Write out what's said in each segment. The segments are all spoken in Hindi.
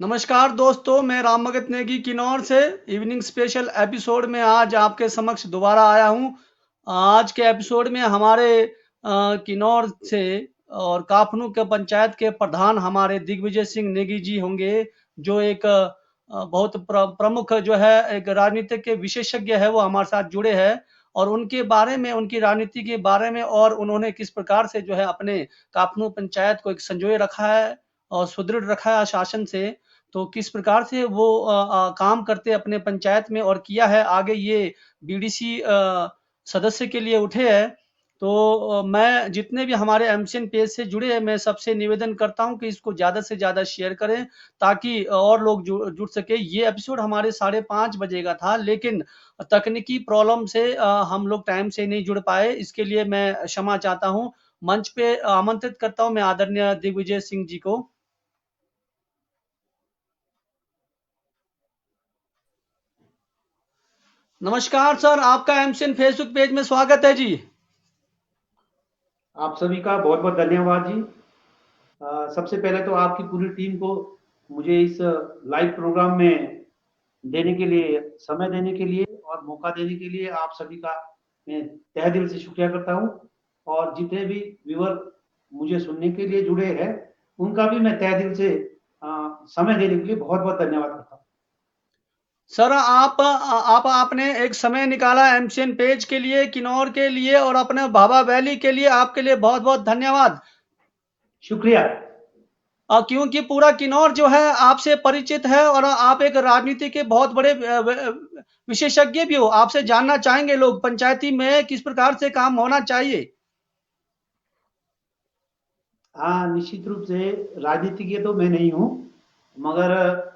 नमस्कार दोस्तों, मैं राम भगत नेगी किन्नौर से इवनिंग स्पेशल एपिसोड में आज आपके समक्ष दोबारा आया हूं। आज के एपिसोड में हमारे किन्नौर से और काफनू के पंचायत के प्रधान हमारे दिग्विजय सिंह नेगी जी होंगे, जो एक बहुत प्रमुख जो है एक राजनीतिक के विशेषज्ञ है, वो हमारे साथ जुड़े हैं। और उनके बारे में, उनकी राजनीति के बारे में और उन्होंने किस प्रकार से जो है अपने काफनू पंचायत को एक संजोए रखा है और सुदृढ़ रखा है शासन से, तो किस प्रकार से वो काम करते अपने पंचायत में और किया है, आगे ये बीडीसी सदस्य के लिए उठे हैं। तो मैं जितने भी हमारे एमसीएन पेज से जुड़े हैं, मैं सबसे निवेदन करता हूं कि इसको ज़्यादा से ज़्यादा शेयर करें ताकि और लोग जुड़ सके। ये एपिसोड हमारे 5:30 बजे का था, लेकिन तकनीकी प्रॉब्लम से हम लोग टाइम से नहीं जुड़ पाए। इसके लिए मैं क्षमा चाहता हूं। मंच पे आमंत्रित करता हूं मैं आदरणीय दिग्विजय सिंह जी को। नमस्कार सर, आपका एमसीएन फेसबुक पेज में स्वागत है जी। आप सभी का बहुत बहुत धन्यवाद जी। सबसे पहले तो आपकी पूरी टीम को मुझे इस लाइव प्रोग्राम में देने के लिए, समय देने के लिए और मौका देने के लिए आप सभी का मैं तहे दिल से शुक्रिया करता हूं। और जितने भी व्यूअर मुझे सुनने के लिए जुड़े हैं, उनका भी मैं तहे दिल से समय देने के लिए बहुत बहुत धन्यवाद करता हूं। सर, आप आपने एक समय निकाला एमसीएन पेज के लिए, किन्नौर के लिए और अपने भाभा वैली के लिए, आपके लिए बहुत बहुत धन्यवाद। शुक्रिया। क्योंकि पूरा किन्नौर जो है आपसे परिचित है और आप एक राजनीति के बहुत बड़े विशेषज्ञ भी हो। आपसे जानना चाहेंगे लोग पंचायती में किस प्रकार से काम होना चाहिए। हाँ, निश्चित रूप से राजनीतिज्ञ तो मैं नहीं हूँ, मगर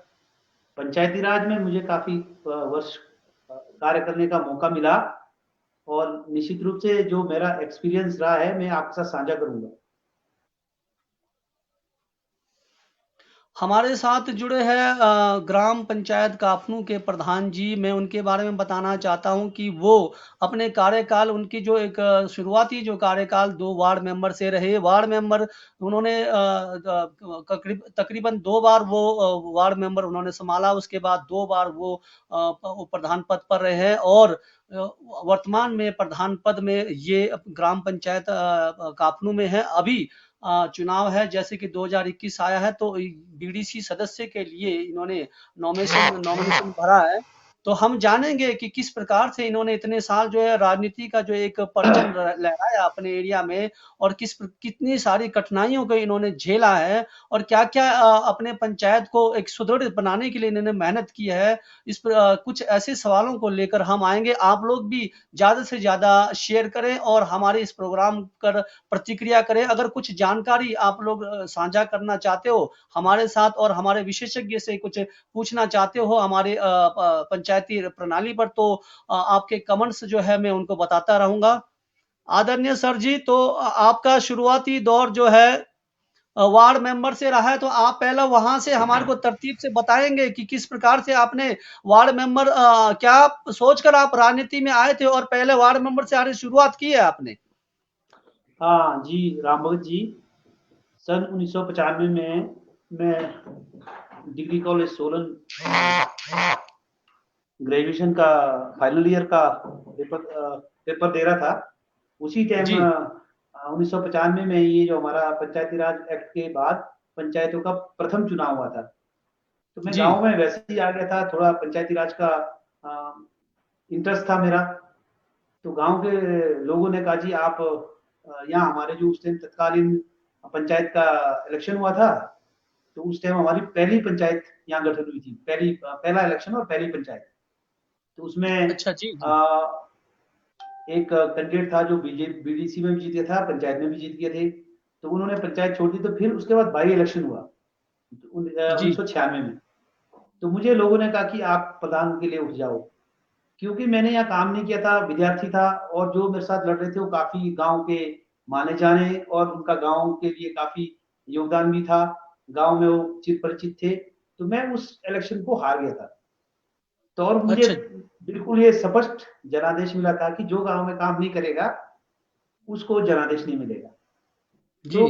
पंचायती राज में मुझे काफी वर्ष कार्य करने का मौका मिला और निश्चित रूप से जो मेरा एक्सपीरियंस रहा है मैं आपके साथ साझा करूंगा। हमारे साथ जुड़े हैं ग्राम पंचायत काफनू के प्रधान जी। मैं उनके बारे में बताना चाहता हूं कि वो अपने कार्यकाल, उनकी जो एक शुरुआती जो कार्यकाल 2 वार्ड मेंबर से रहे। वार्ड मेंबर उन्होंने तकरीबन 2 बार वो वार्ड मेंबर उन्होंने संभाला। उसके बाद 2 बार वो प्रधान पद पर रहे हैं और वर्तमान में प्रधान पद में ये ग्राम पंचायत काफनू में है। अभी चुनाव है, जैसे कि 2021 आया है, तो बीडीसी सदस्य के लिए इन्होंने नॉमिनेशन भरा है। तो हम जानेंगे कि किस प्रकार से इन्होंने इतने साल जो है राजनीति का जो एक परचम लहराया अपने एरिया में और कितनी सारी कठिनाइयों को इन्होंने झेला है और क्या-क्या अपने पंचायत को एक सुदृढ़ बनाने के लिए इन्होंने मेहनत की है। इस पर कुछ ऐसे सवालों को लेकर हम आएंगे। आप लोग भी ज़्यादा से ज़्यादा शेयर करें और हमारे इस प्रोग्राम पर प्रतिक्रिया करें। अगर कुछ जानकारी आप लोग साझा करना चाहते हो हमारे साथ और हमारे विशेषज्ञ से कुछ पूछना चाहते हो हमारे पंचायती प्रणाली पर, तो आपके कमेंट्स जो है मैं उनको बताता रहूंगा। आदरणीय सर जी, तो आपका शुरुआती दौर जो है वार्ड मेंबर से रहा है, तो आप पहले वहां से हमारे को तरतीब से बताएंगे कि किस प्रकार से आपने वार्ड मेंबर क्या सोचकर आप राजनीति में आए थे और पहले वार्ड मेंबर से आने शुरुआत की है आपने। हाँ जी, राम भगत जी, सन 1995 में मैं डिग्री कॉलेज सोलन ग्रेजुएशन का फाइनल ईयर का पेपर दे रहा था। उसी टाइम जी 1995 में ये जो हमारा पंचायती राज एक्ट के बाद पंचायतों का प्रथम चुनाव हुआ था। तो मैं जी गांव में वैसे ही आ गया था, थोड़ा पंचायती राज का इंटरेस्ट था मेरा। तो गांव के लोगों ने कहा जी आप यहाँ हमारे जो उस टाइम तत्कालीन पंचायत का इलेक्शन हुआ था, तो उस टाइम हमारी पहली पंचायत यहाँ गठन हुई थी, पहला इलेक्शन और पहली पंचायत। तो उसमें अच्छा जी जी। एक कैंडिडेट था जो बीडीसी में भी जीत गया था, पंचायत में भी जीत गए थे। तो उन्होंने पंचायत छोड़ दी, तो फिर उसके बाद बाई इलेक्शन हुआ जी, 1996 में। तो मुझे लोगों ने कहा कि आप प्रधान के लिए उठ जाओ, क्योंकि मैंने यहाँ काम नहीं किया था, विद्यार्थी था, और जो मेरे साथ लड़ रहे थे वो काफी गांव के माने जाने, और उनका गांव के लिए काफी योगदान भी था, गांव में वो चिर परिचित थे। तो मैं उस इलेक्शन को हार गया था। तो और मुझे अच्छा, बिल्कुल ये स्पष्ट जनादेश मिला था कि जो गांव में काम नहीं करेगा उसको जनादेश नहीं मिलेगा। जी, तो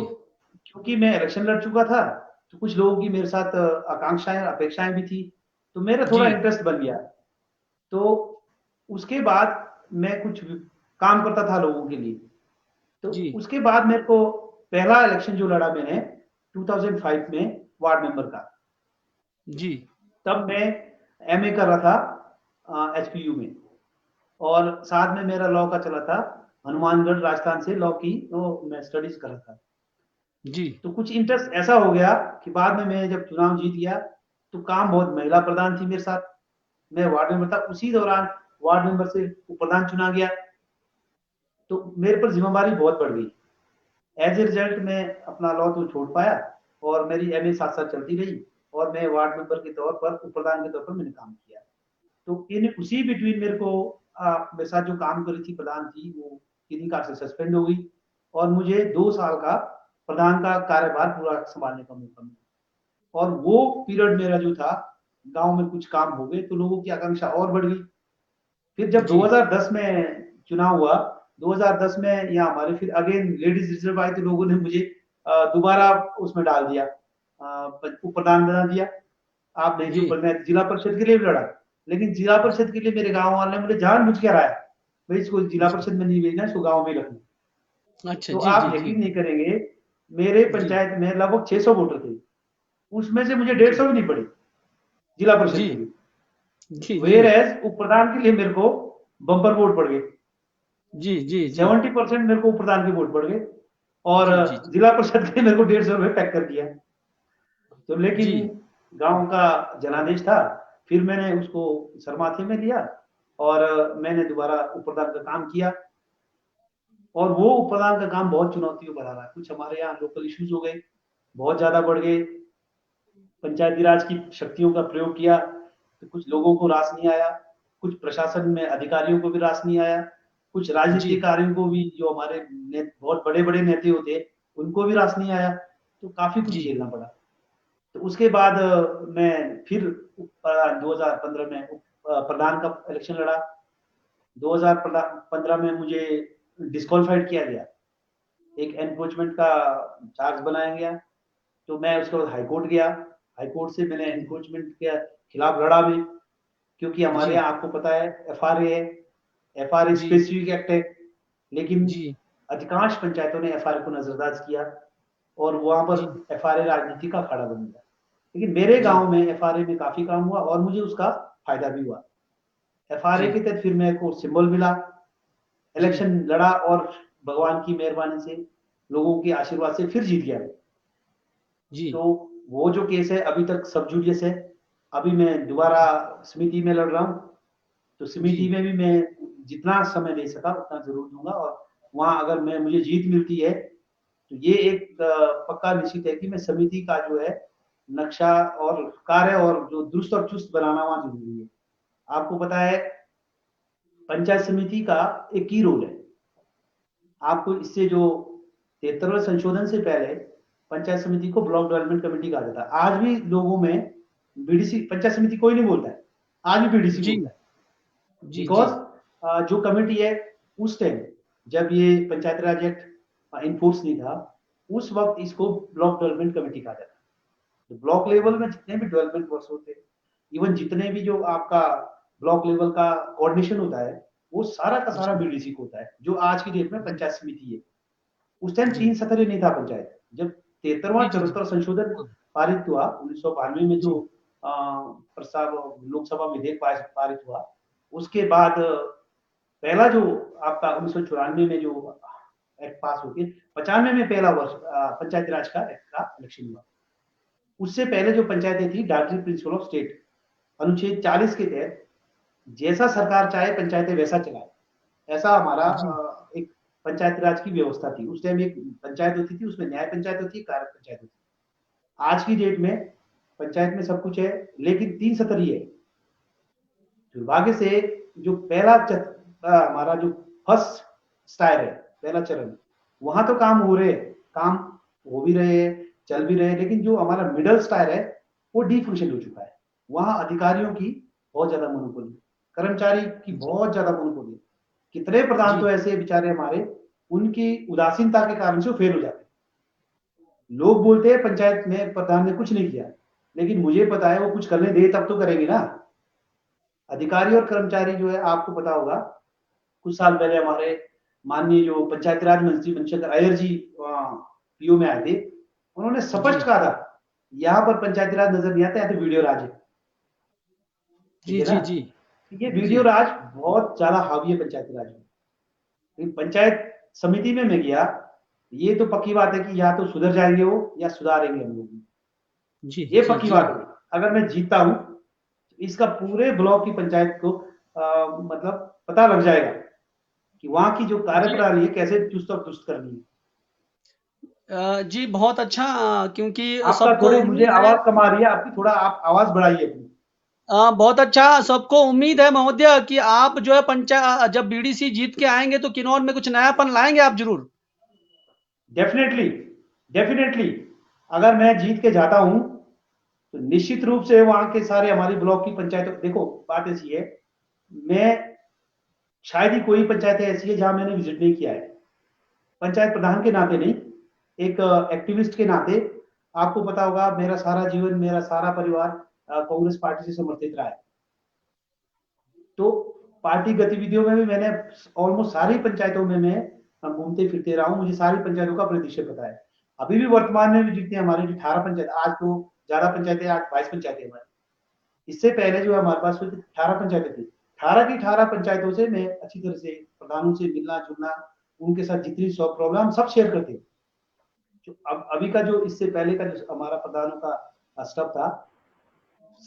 क्योंकि मैं इलेक्शन लड़ चुका था, तो कुछ लोगों की मेरे साथ आकांक्षाएं, अपेक्षाएं भी थी, तो मेरा जी, थोड़ा इंटरेस्ट बन गया। तो उसके बाद मैं कुछ काम करता था लोगों के लिए। तो जी, उसके बाद मेरे को पहला इलेक्शन जो लड़ा मैंने 2005 में वार्ड मेंबर का, जी, तब मैं एमए कर रहा था एचपीयू में, और साथ में मेरा लॉ का चला था, हनुमानगढ़ राजस्थान से लॉ की तो मैं स्टडीज कर रहा था। जी, तो कुछ इंटरेस्ट ऐसा हो गया कि बाद में मैं जब चुनाव जीत गया, तो काम बहुत, महिला प्रधान थी मेरे साथ, मैं वार्ड मेंबर था, उसी दौरान वार्ड मेंबर से प्रधान चुना गया। तो मेरे पर जिम्मेदारी बहुत बढ़ गई। एज ए रिजल्ट मैं अपना लॉ तो छोड़ पाया, और मेरी एमए साथ साथ चलती रही, और मैं वार्ड मेंबर के तौर पर, उप प्रधान के तौर पर मैंने काम किया। तो इन उसी बिटवीन मेरे को मेरे साथ जो काम कर रही थी प्रधान थी, वो किन्हीं कार से सस्पेंड हो गई, और मुझे 2 साल का प्रधान का कार्यभार पूरा संभालने का मौका मिला। और वो पीरियड मेरा जो था, गांव में कुछ काम हो गए तो लोगों की आकांक्षा और बढ़ गई। फिर जब जी, 2010 में चुनाव हुआ, 2010 में यहाँ हमारे फिर अगेन लेडीज रिजर्व आई, तो लोगों ने मुझे दोबारा उसमें डाल दिया, उप प्रधान बना दिया। आप नहीं, जो जी, मैं जिला परिषद के लिए भी लड़ा, लेकिन जिला परिषद के लिए मेरे गांव वाले ने मुझे जानबूझ के हराया, भाई इसको जिला जी, परिषद में नहीं भेजना, इसको गांव में ही रखना। अच्छा, तो जी, जी, आप जी, यकीन नहीं करेंगे, मेरे जी, पंचायत में लगभग 600 वोटर थे, उसमें से मुझे जी, 150 भी नहीं पड़ी जिला परिषद जी, के लिए। जी, जी, वेयर एज उप प्रधान के लिए मेरे को बम्पर वोट पड़ गए, जी, जी, जी, 70% मेरे को उप प्रधान के वोट पड़ गए, और जी, जी, जी, जिला परिषद के लिए मेरे को 150 रुपए पैक कर दिया। तो लेकिन जी, गांव का जनादेश था, फिर मैंने उसको सरमाथे में लिया, और मैंने दोबारा उप प्रधान का काम किया। और वो उप प्रधान का काम बहुत चुनौतियों भरा रहा, कुछ हमारे यहाँ लोकल इश्यूज हो गए, बहुत ज्यादा बढ़ गए, पंचायती राज की शक्तियों का प्रयोग किया, तो कुछ लोगों को रास नहीं आया, कुछ प्रशासन में अधिकारियों को भी रास नहीं आया, कुछ जी, राजनीतिक कार्यों को भी, जो हमारे बहुत बड़े बड़े नेता होते, उनको भी रास नहीं आया। तो काफी कुछ जी, झेलना पड़ा। तो उसके बाद मैं फिर 2015 में प्रधान का इलेक्शन लड़ा। 2015 में मुझे डिस्क्वालीफाइड किया गया, एक एनक्रोचमेंट का चार्ज बनाया गया। तो मैं उसके बाद हाईकोर्ट गया, हाईकोर्ट से मैंने एनक्रोचमेंट के खिलाफ लड़ा मैं, क्योंकि हमारे जी, यहाँ आपको पता है एफआरए है, एफआरए जी, स्पेसिफिक एक्ट है, लेकिन जी, अधिकांश पंचायतों ने एफआरए को नजरअंदाज किया, और वहां जी, पर एफआरए राजनीति का अखाड़ा बन गया। लेकिन मेरे जी, गांव में एफआरए में काफी काम हुआ, और मुझे उसका फायदा भी हुआ। एफआरए जी, के तहत फिर मेरे को सिंबल मिला, जी, इलेक्शन लड़ा, और भगवान की मेहरबानी से, लोगों के आशीर्वाद से फिर जीत गया। जी, तो वो जो केस है अभी तक सब जुडियस है। अभी मैं दोबारा समिति में लड़ रहा हूँ, तो समिति जी, में भी मैं जितना समय दे सका उतना जरूर दूंगा, और वहां अगर मैं मुझे जीत मिलती है, तो ये एक पक्का निश्चित है कि मैं समिति का जो है नक्शा और कार्य और जो दुरुस्त और चुस्त बनाना वहां जरूरी है। आपको पता है, पंचायत समिति का एक की रोल है। आपको इससे जो 73वें संशोधन से पहले पंचायत समिति को ब्लॉक डेवलपमेंट कमेटी कहा जाता है। आज भी लोगों में बीडीसी पंचायत समिति कोई नहीं बोलता है, आज भी बीडीसी जी, बोलता है। जी, जी, बिकॉज जो कमेटी है, उस टाइम जब ये पंचायत राज एक्ट इन्फोर्स नहीं था, उस वक्त इसको ब्लॉक डेवलपमेंट कमेटी कहा जाता है। तो ब्लॉक लेवल में जितने भी डेवलपमेंट वर्क होते हैं, इवन जितने भी जो आपका ब्लॉक लेवल का कोऑर्डिनेशन होता है, वो सारा का सारा जी, बीडीसी को होता है, जो आज की डेट में जी, पंचायत समिति है। उस टाइम जी, 3 सत्र ही नहीं था पंचायत, जब 73वां जी, जी, जी, 74 संशोधन पारित हुआ 1992 में, जो जी, प्रस्ताव लोकसभा विधेयक पारित हुआ, उसके बाद पहला जो आपका 1994 में जो एक्ट पास होके 95 में पहला वर्ष पंचायती राज का एक्ट का इलेक्शन हुआ। उससे पहले जो पंचायतें थी, डायरेक्टरी प्रिंसिपल ऑफ स्टेट अनुच्छेद 40 के तहत जैसा सरकार चाहे पंचायतें वैसा चलाए, ऐसा हमारा जी एक पंचायत राज की व्यवस्था थी। उस टाइम एक पंचायत होती थी, उसमें न्याय पंचायत होती है, कार्यक पंचायत होती है। आज की डेट में पंचायत में सब कुछ है, लेकिन 3 स्तरीय है। दुर्भाग्य से जो हमारा जो फर्स्ट स्टायर है, पहला चरण, वहां तो काम हो रहे हैं, काम हो भी रहे हैं, चल भी रहे हैं, लेकिन जो हमारा मिडल स्टायर है वो डी फंक्शन हो चुका है। वहां अधिकारियों की बहुत ज्यादा मोनोपोली, कर्मचारी की जी बहुत ज्यादा मोनोपोली। कितने प्रधान तो जी ऐसे बेचारे हमारे, उनकी उदासीनता के कारण से फेल हो जाते हैं। लोग बोलते हैं पंचायत में प्रधान ने कुछ नहीं किया, लेकिन मुझे पता है वो कुछ करने दे तब तो करेंगे ना। अधिकारी और कर्मचारी जो है, आपको पता होगा कुछ साल पहले हमारे माननीय जो पंचायती राज मंत्री मनशंकर अय्यर जी पीओ में आए थे, उन्होंने जी स्पष्ट कहा था यहाँ पर पंचायती राज नजर नहीं आता, यहाँ तो वीडियो राज है। ठीक जी है ना। जी जी ये जी वीडियो राज बहुत ज्यादा हावी है पंचायती राज में। लेकिन पंचायत समिति में मैं गया, ये तो पक्की बात है कि या तो सुधर जाएंगे वो या सुधारेंगे हम लोग। जी ये जी पक्की जी बात है। अगर मैं जीतता हूं, इसका पूरे ब्लॉक की पंचायत को मतलब पता लग जाएगा कि वहां की जो जी कार्यप्रणाली है कैसे चुस्त और दुरुस्त करनी है। जी बहुत अच्छा, क्योंकि आपका सबको थोड़ी मुझे उम्मीद है। आवाज कम आ रही है आपकी, थोड़ा आप आवाज बढ़ाइए अपनी। बहुत अच्छा, सबको उम्मीद है महोदय कि आप जो है पंचायत जब बीडीसी जीत के आएंगे तो किन्नौर में कुछ नयापन लाएंगे आप जरूर। Definitely, definitely. अगर मैं जीत के जाता हूं तो निश्चित रूप से वहां के सारे हमारी ब्लॉक की पंचायतों, देखो बात ऐसी है, मैं शायद ही कोई पंचायत ऐसी है जहां मैंने विजिट नहीं किया है, पंचायत प्रधान के नाते नहीं, एक एक्टिविस्ट के नाते। आपको पता होगा मेरा सारा जीवन, मेरा सारा परिवार कांग्रेस पार्टी से समर्थित रहा है। तो पार्टी गतिविधियों में भी मैंने ऑलमोस्ट सारी पंचायतों में मैं घूमते फिरते रहा हूँ, मुझे सारी पंचायतों का परिदृश्य पता है। अभी भी वर्तमान में भी जितनी हमारी जो 18 पंचायत, आज तो ज्यादा पंचायतें, आज 22 पंचायतें हमारी, इससे पहले जो हमारे पास 18 पंचायतें थी। 18 की 18 पंचायतों से मैं अच्छी तरह से प्रधानों से मिलना जुलना, उनके साथ जितनी सब प्रॉब्लम सब शेयर करते हैं। जो अब अभी का जो इससे पहले का जो हमारा प्रधानों का स्टफ था,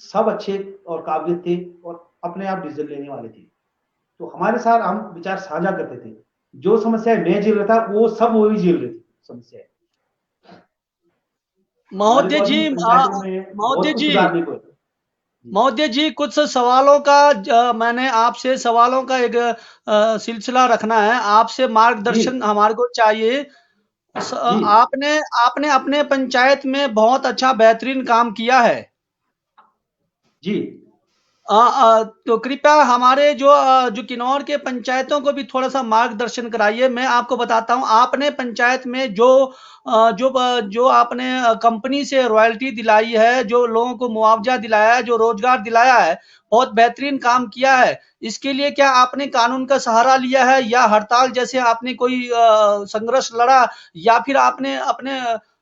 सब अच्छे और काबिलियत थे और अपने आप डिसीजन लेने वाले थे। तो हमारे साथ हम विचार साझा करते थे। जो समस्याएं मैं झेल रहा था वो सब वो भी झेल रहे थे समस्याएं। हमारे को महोदय जी अभी पंचायतों में बहुत महोदय कुछ जी सुधारने को है जी। महोदय जी, कुछ सवालों का मैंने आपसे सवालों का एक सिलसिला रखना है, आपसे जी मार्गदर्शन हमारे को चाहिए। जी आपने आपने अपने पंचायत में बहुत अच्छा बेहतरीन काम किया है। जी तो कृपया हमारे जो किन्नौर के पंचायतों को भी थोड़ा सा मार्गदर्शन कराइए। मैं आपको बताता हूं, आपने पंचायत में जो आपने कंपनी से रॉयल्टी दिलाई है, जो लोगों को मुआवजा दिलाया है, जो रोजगार दिलाया है, बहुत बेहतरीन काम किया है। इसके लिए क्या आपने कानून का सहारा लिया है, या हड़ताल जैसे आपने कोई संघर्ष लड़ा, या फिर आपने अपने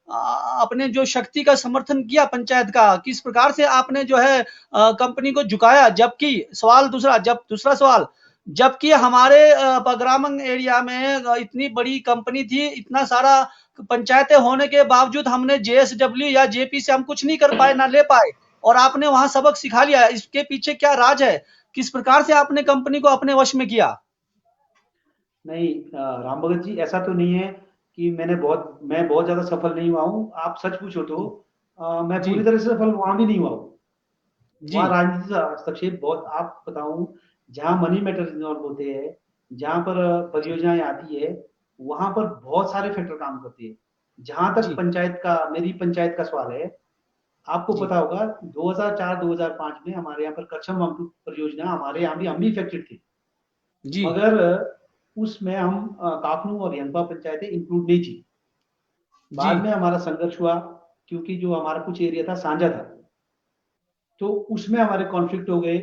अपने जो शक्ति का समर्थन किया पंचायत का, किस प्रकार से आपने जो है कंपनी को झुकाया? जबकि दूसरा सवाल, जबकि हमारे पगरामंग एरिया में इतनी बड़ी कंपनी थी, इतना सारा पंचायतें होने के बावजूद हमने जेएसडब्ल्यू या जेपी से हम कुछ नहीं कर पाए, ना ले पाए, और आपने वहां सबक सिखा लिया। इसके पीछे क्या राज है? किस प्रकार से आपने कंपनी को अपने वश में किया? नहीं राम भगत जी, ऐसा तो नहीं है कि मैं बहुत ज्यादा सफल नहीं हुआ हूँ। आप सच पूछो तो जी मैं जी पूरी तरह से सफल वहां भी नहीं हुआ हूँ। जी वहाँ राजनीति से हस्तक्षेप बहुत, आप बताऊं, जहाँ मनी मैटर इन्वॉल्व होते हैं, जहाँ पर परियोजनाएं आती है, वहां पर बहुत सारे फैक्टर काम करते हैं। जहां तक जी पंचायत का, मेरी पंचायत का सवाल है, आपको जी पता होगा 2004-2005 में हमारे यहाँ पर करछम वामटू परियोजना, हमारे यहाँ भी हम भी इफेक्टेड थे। जी मगर उसमें हम काफनू और यंगपा पंचायतें इंक्लूड नहीं थी। जी बाद में हमारा संघर्ष हुआ, क्योंकि जो हमारा कुछ एरिया था साझा था, तो उसमें हमारे कॉन्फ्लिक्ट हो गए।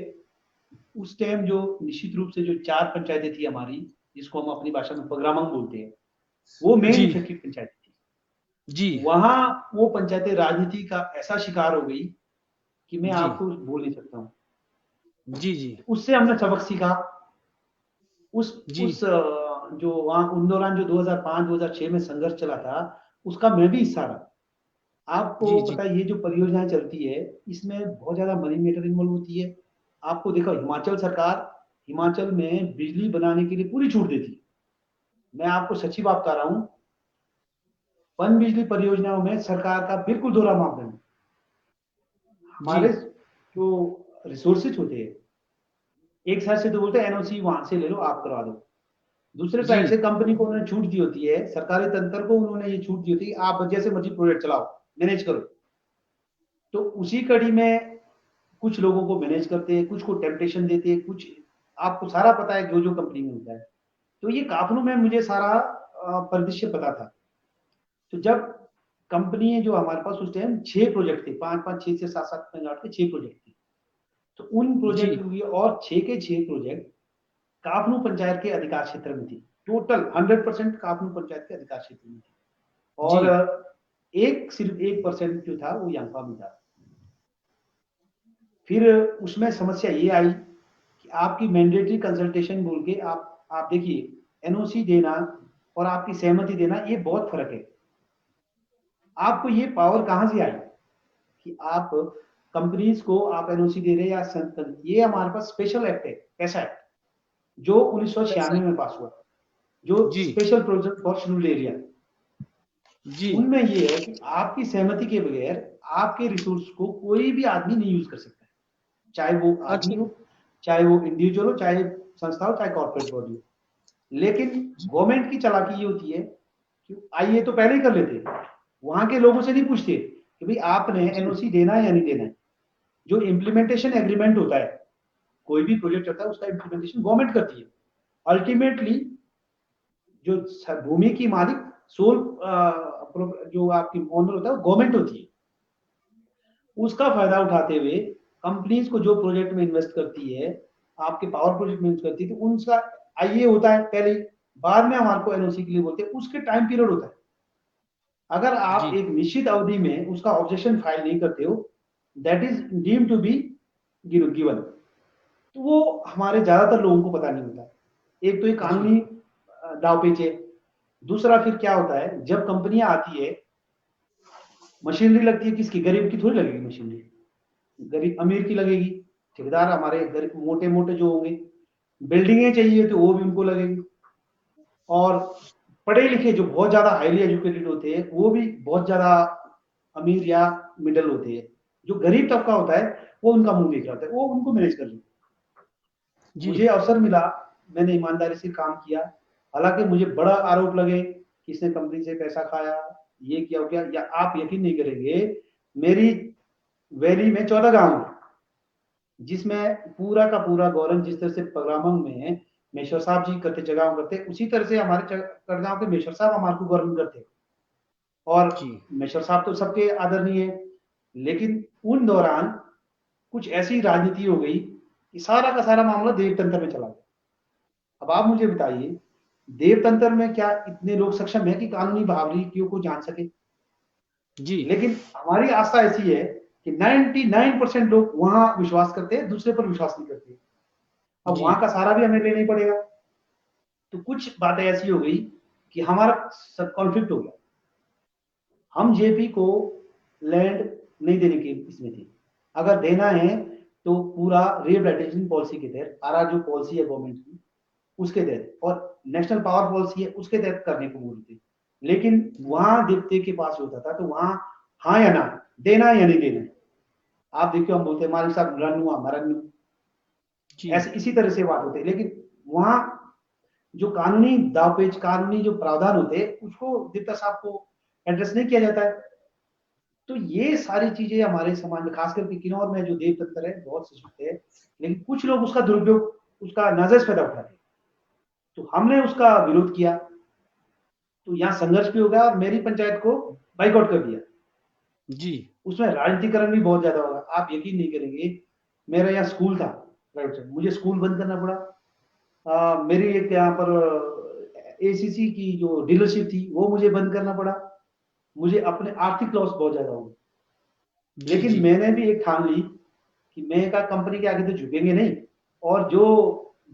उस टाइम जो निश्चित रूप से जो 4 पंचायतें थी हमारी, जिसको हम अपनी भाषा में पगरामंग बोलते हैं, वो मेन जी इफेक्टेड पंचायत थी। जी वहां वो पंचायतें राजनीति का ऐसा शिकार हो गई कि मैं जी आपको बोल नहीं सकता हूँ। जी जी उससे हमने सबक सीखा। उस जी जो वहां उन दौरान जो 2005-2006 में संघर्ष चला था, उसका मैं भी हिस्सा रहा। आपको जी जी पता है ये जो परियोजनाएं चलती है, इसमें बहुत ज्यादा मनी मैटर इन्वॉल्व होती है। आपको देखो, हिमाचल में बिजली बनाने के लिए पूरी छूट देती है। मैं आपको सच्ची बात बता रहा हूँ, पन बिजली परियोजनाओं में सरकार का बिल्कुल दोहरा मापदंड है। जी, हमारे जो रिसोर्सेज होते हैं, एक साइड से तो बोलते हैं एनओसी वहां से ले लो, आप करवा दो। दूसरे जी, साइड से कंपनी को उन्होंने छूट दी होती है, सरकारी तंत्र को उन्होंने ये छूट दी होती है, आप जैसे मर्जी प्रोजेक्ट चलाओ, मैनेज करो। तो उसी कड़ी में कुछ लोगों को मैनेज करते हैं, कुछ को टेम्पटेशन देते हैं, कुछ आपको सारा पता है जो जो कंपनी में होता है। तो ये काफनों में मुझे सारा परिदृश्य पता था। तो जब कंपनी जो हमारे पास उस टाइम 6 प्रोजेक्ट थे, 5-5, 6 से 7-7 मेगावाट के 6 प्रोजेक्ट थे। तो उन जी, प्रोजेक्ट हुए और 6 के 6 प्रोजेक्ट काफनू पंचायत के अधिकार क्षेत्र में थी। टोटल 100% काफनू पंचायत के अधिकार क्षेत्र में थी। जी, और एक सिर्फ 1% जो था वो यांफा में था। फिर उसमें समस्या ये आई कि आपकी मैंडेटरी कंसल्टेशन बोल के आप देखिए, एनओसी देना और आपकी सहमति देना ये बहुत फर्क है। आपको ये पावर कहां से आई कि आप कंपनीज को आप एनओसी दे रहे हैं या ये हमारे पास स्पेशल एक्ट है, ऐसा एक्ट जो पैसा 1996 है। में पास हुआ, जो जी, special project for scheduled area. जी, उनमें ये है कि आपकी सहमति के बगैर आपके रिसोर्स को कोई भी आदमी नहीं यूज कर सकता है, चाहे वो आदमी अच्छा, हो, चाहे वो इंडिविजुअल हो, चाहे संस्था हो, चाहे कॉर्पोरेट बॉडी हो। लेकिन जी, गवर्नमेंट की चालाकी ये होती है कि आइए तो पहले ही कर लेते, वहां के लोगों से नहीं पूछते कि भाई आपने जी, एनओसी देना है या नहीं देना है। जो इम्प्लीमेंटेशन एग्रीमेंट होता है, कोई भी प्रोजेक्ट होता है उसका इम्प्लीमेंटेशन गवर्नमेंट करती है। अल्टीमेटली जो भूमि की मालिक सोल जो आपकी ओनर होता है वो गवर्नमेंट होती है। उसका फायदा उठाते हुए कंपनीज को जो प्रोजेक्ट में इन्वेस्ट करती है, आपके पावर प्रोजेक्ट में इन्वेस्ट करती है, तो उनका आईए होता है पहले, बाद में हमारे को एनओसी के लिए बोलते हैं, उसके टाइम पीरियड होता है। अगर आप जी, एक निश्चित अवधि में उसका ऑब्जेक्शन फाइल नहीं करते हो, that is deem to be given. तो वो हमारे ज्यादातर लोगों को पता नहीं होता। एक तो ये जी, कानूनी दावपेच है। दूसरा फिर क्या होता है, जब कंपनियां आती है, मशीनरी लगती है किसकी, गरीब की थोड़ी लगेगी मशीनरी, गरीब अमीर की लगेगी। ठेकेदार हमारे गरीब मोटे मोटे जो होंगे, बिल्डिंगें चाहिए तो वो भी उनको लगेगी। और पढ़े लिखे जो बहुत ज्यादा हाईली एजुकेटेड होते हैं वो भी बहुत ज्यादा अमीर या मिडल होते हैं। जो गरीब तबका होता है वो उनका मुंह देख रहा होता है, वो उनको मैनेज कर लेते। जी, मुझे अवसर मिला, मैंने ईमानदारी से काम किया। हालांकि मुझे बड़ा आरोप लगे कि इसने कंपनी से पैसा खाया, ये किया हो गया, या आप यकीन नहीं करेंगे, मेरी वैली में 14 गांव है, जिसमें पूरा का पूरा गवर्नमेंट जिस तरह से प्रोग्रामों में मेश्वर साहब जी करते, जगह करते, उसी तरह से हमारे कड़गांव के मेश्वर साहब हमारे को गवर्नमेंट करते। और जी, मेश्वर साहब तो सबके आदरणीय है, लेकिन उन दौरान कुछ ऐसी राजनीति हो गई कि सारा का सारा मामला देवतंत्र में चला गया। अब आप मुझे बताइए, देवतंत्र में क्या इतने लोग सक्षम है कि कानूनी बारीकियों को जान सके? जी, लेकिन हमारी आस्था ऐसी है कि 99% लोग वहां विश्वास करते हैं, दूसरे पर विश्वास नहीं करते। अब जी, वहां का सारा भी हमें लेना ही पड़ेगा। तो कुछ बातें ऐसी हो गई कि हमारा कॉन्फ्लिक्ट हो गया। हम जेपी को लैंड नहीं देने की इसमें थे। अगर देना है तो पूरा रिहेबिलिटेशन पॉलिसी के तहत, आरा जो पॉलिसी है गवर्नमेंट की उसके तहत, और नेशनल पावर पॉलिसी है उसके तहत करने को बोल रहे थे। लेकिन वहां देवते के पास होता था तो वहां हाँ या ना, देना है या नहीं देना है। आप देखिए, हम बोलते हैं मालिक साहब रन हुआ मरन, जी, ऐसे इसी तरह से बात होती है। लेकिन वहां जो कानूनी दावपेच, कानूनी जो प्रावधान होते हैं उसको देवता साहब को एड्रेस नहीं किया जाता है। तो ये सारी चीजें हमारे समाज में, खास करके किन्नौर में जो देव तंत्र है बहुत सशक्त है, लेकिन कुछ लोग उसका दुरुपयोग, उसका नाजायज फायदा उठाते हैं। तो हमने उसका विरोध किया, तो यहाँ संघर्ष भी हो गया और मेरी पंचायत को बाइकआउट कर दिया। जी, उसमें राजनीतिकरण भी बहुत ज्यादा होगा, आप यकीन नहीं करेंगे। मेरा यहाँ स्कूल था प्राइवेट से, मुझे स्कूल बंद करना पड़ा। मेरी एक यहाँ पर एसीसी की जो डीलरशिप थी वो मुझे बंद करना पड़ा। मुझे अपने आर्थिक लॉस बहुत ज्यादा हुआ। जी, लेकिन जी, मैंने भी एक ठान ली कि मैं का कंपनी के आगे तो झुकेंगे नहीं, और जो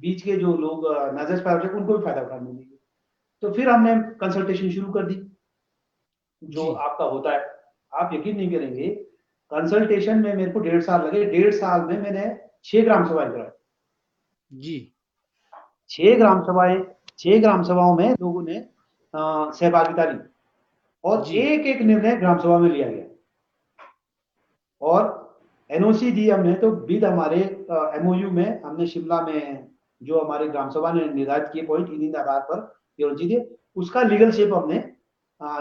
बीच के जो लोग नाजायज फायदा उठाते उनको भी फायदा उठाने देंगे। तो फिर हमने कंसल्टेशन शुरू कर दी, जो जी, आपका होता है। आप यकीन नहीं करेंगे, कंसल्टेशन में मेरे को 1.5 साल लगे। 1.5 साल में मैंने 6 ग्राम सभाएं कराई। जी, 6 ग्राम सभाओं में लोगों ने सहभागिता ली और जी, एक एक निर्णय ग्राम सभा में लिया गया और एनओसी दी हमने तो विद हमारे एमओयू में हमने शिमला में जो हमारे ग्राम सभा ने निर्धारित किए पॉइंट इन्हीं आधार पर केवल जी थे उसका लीगल शेप हमने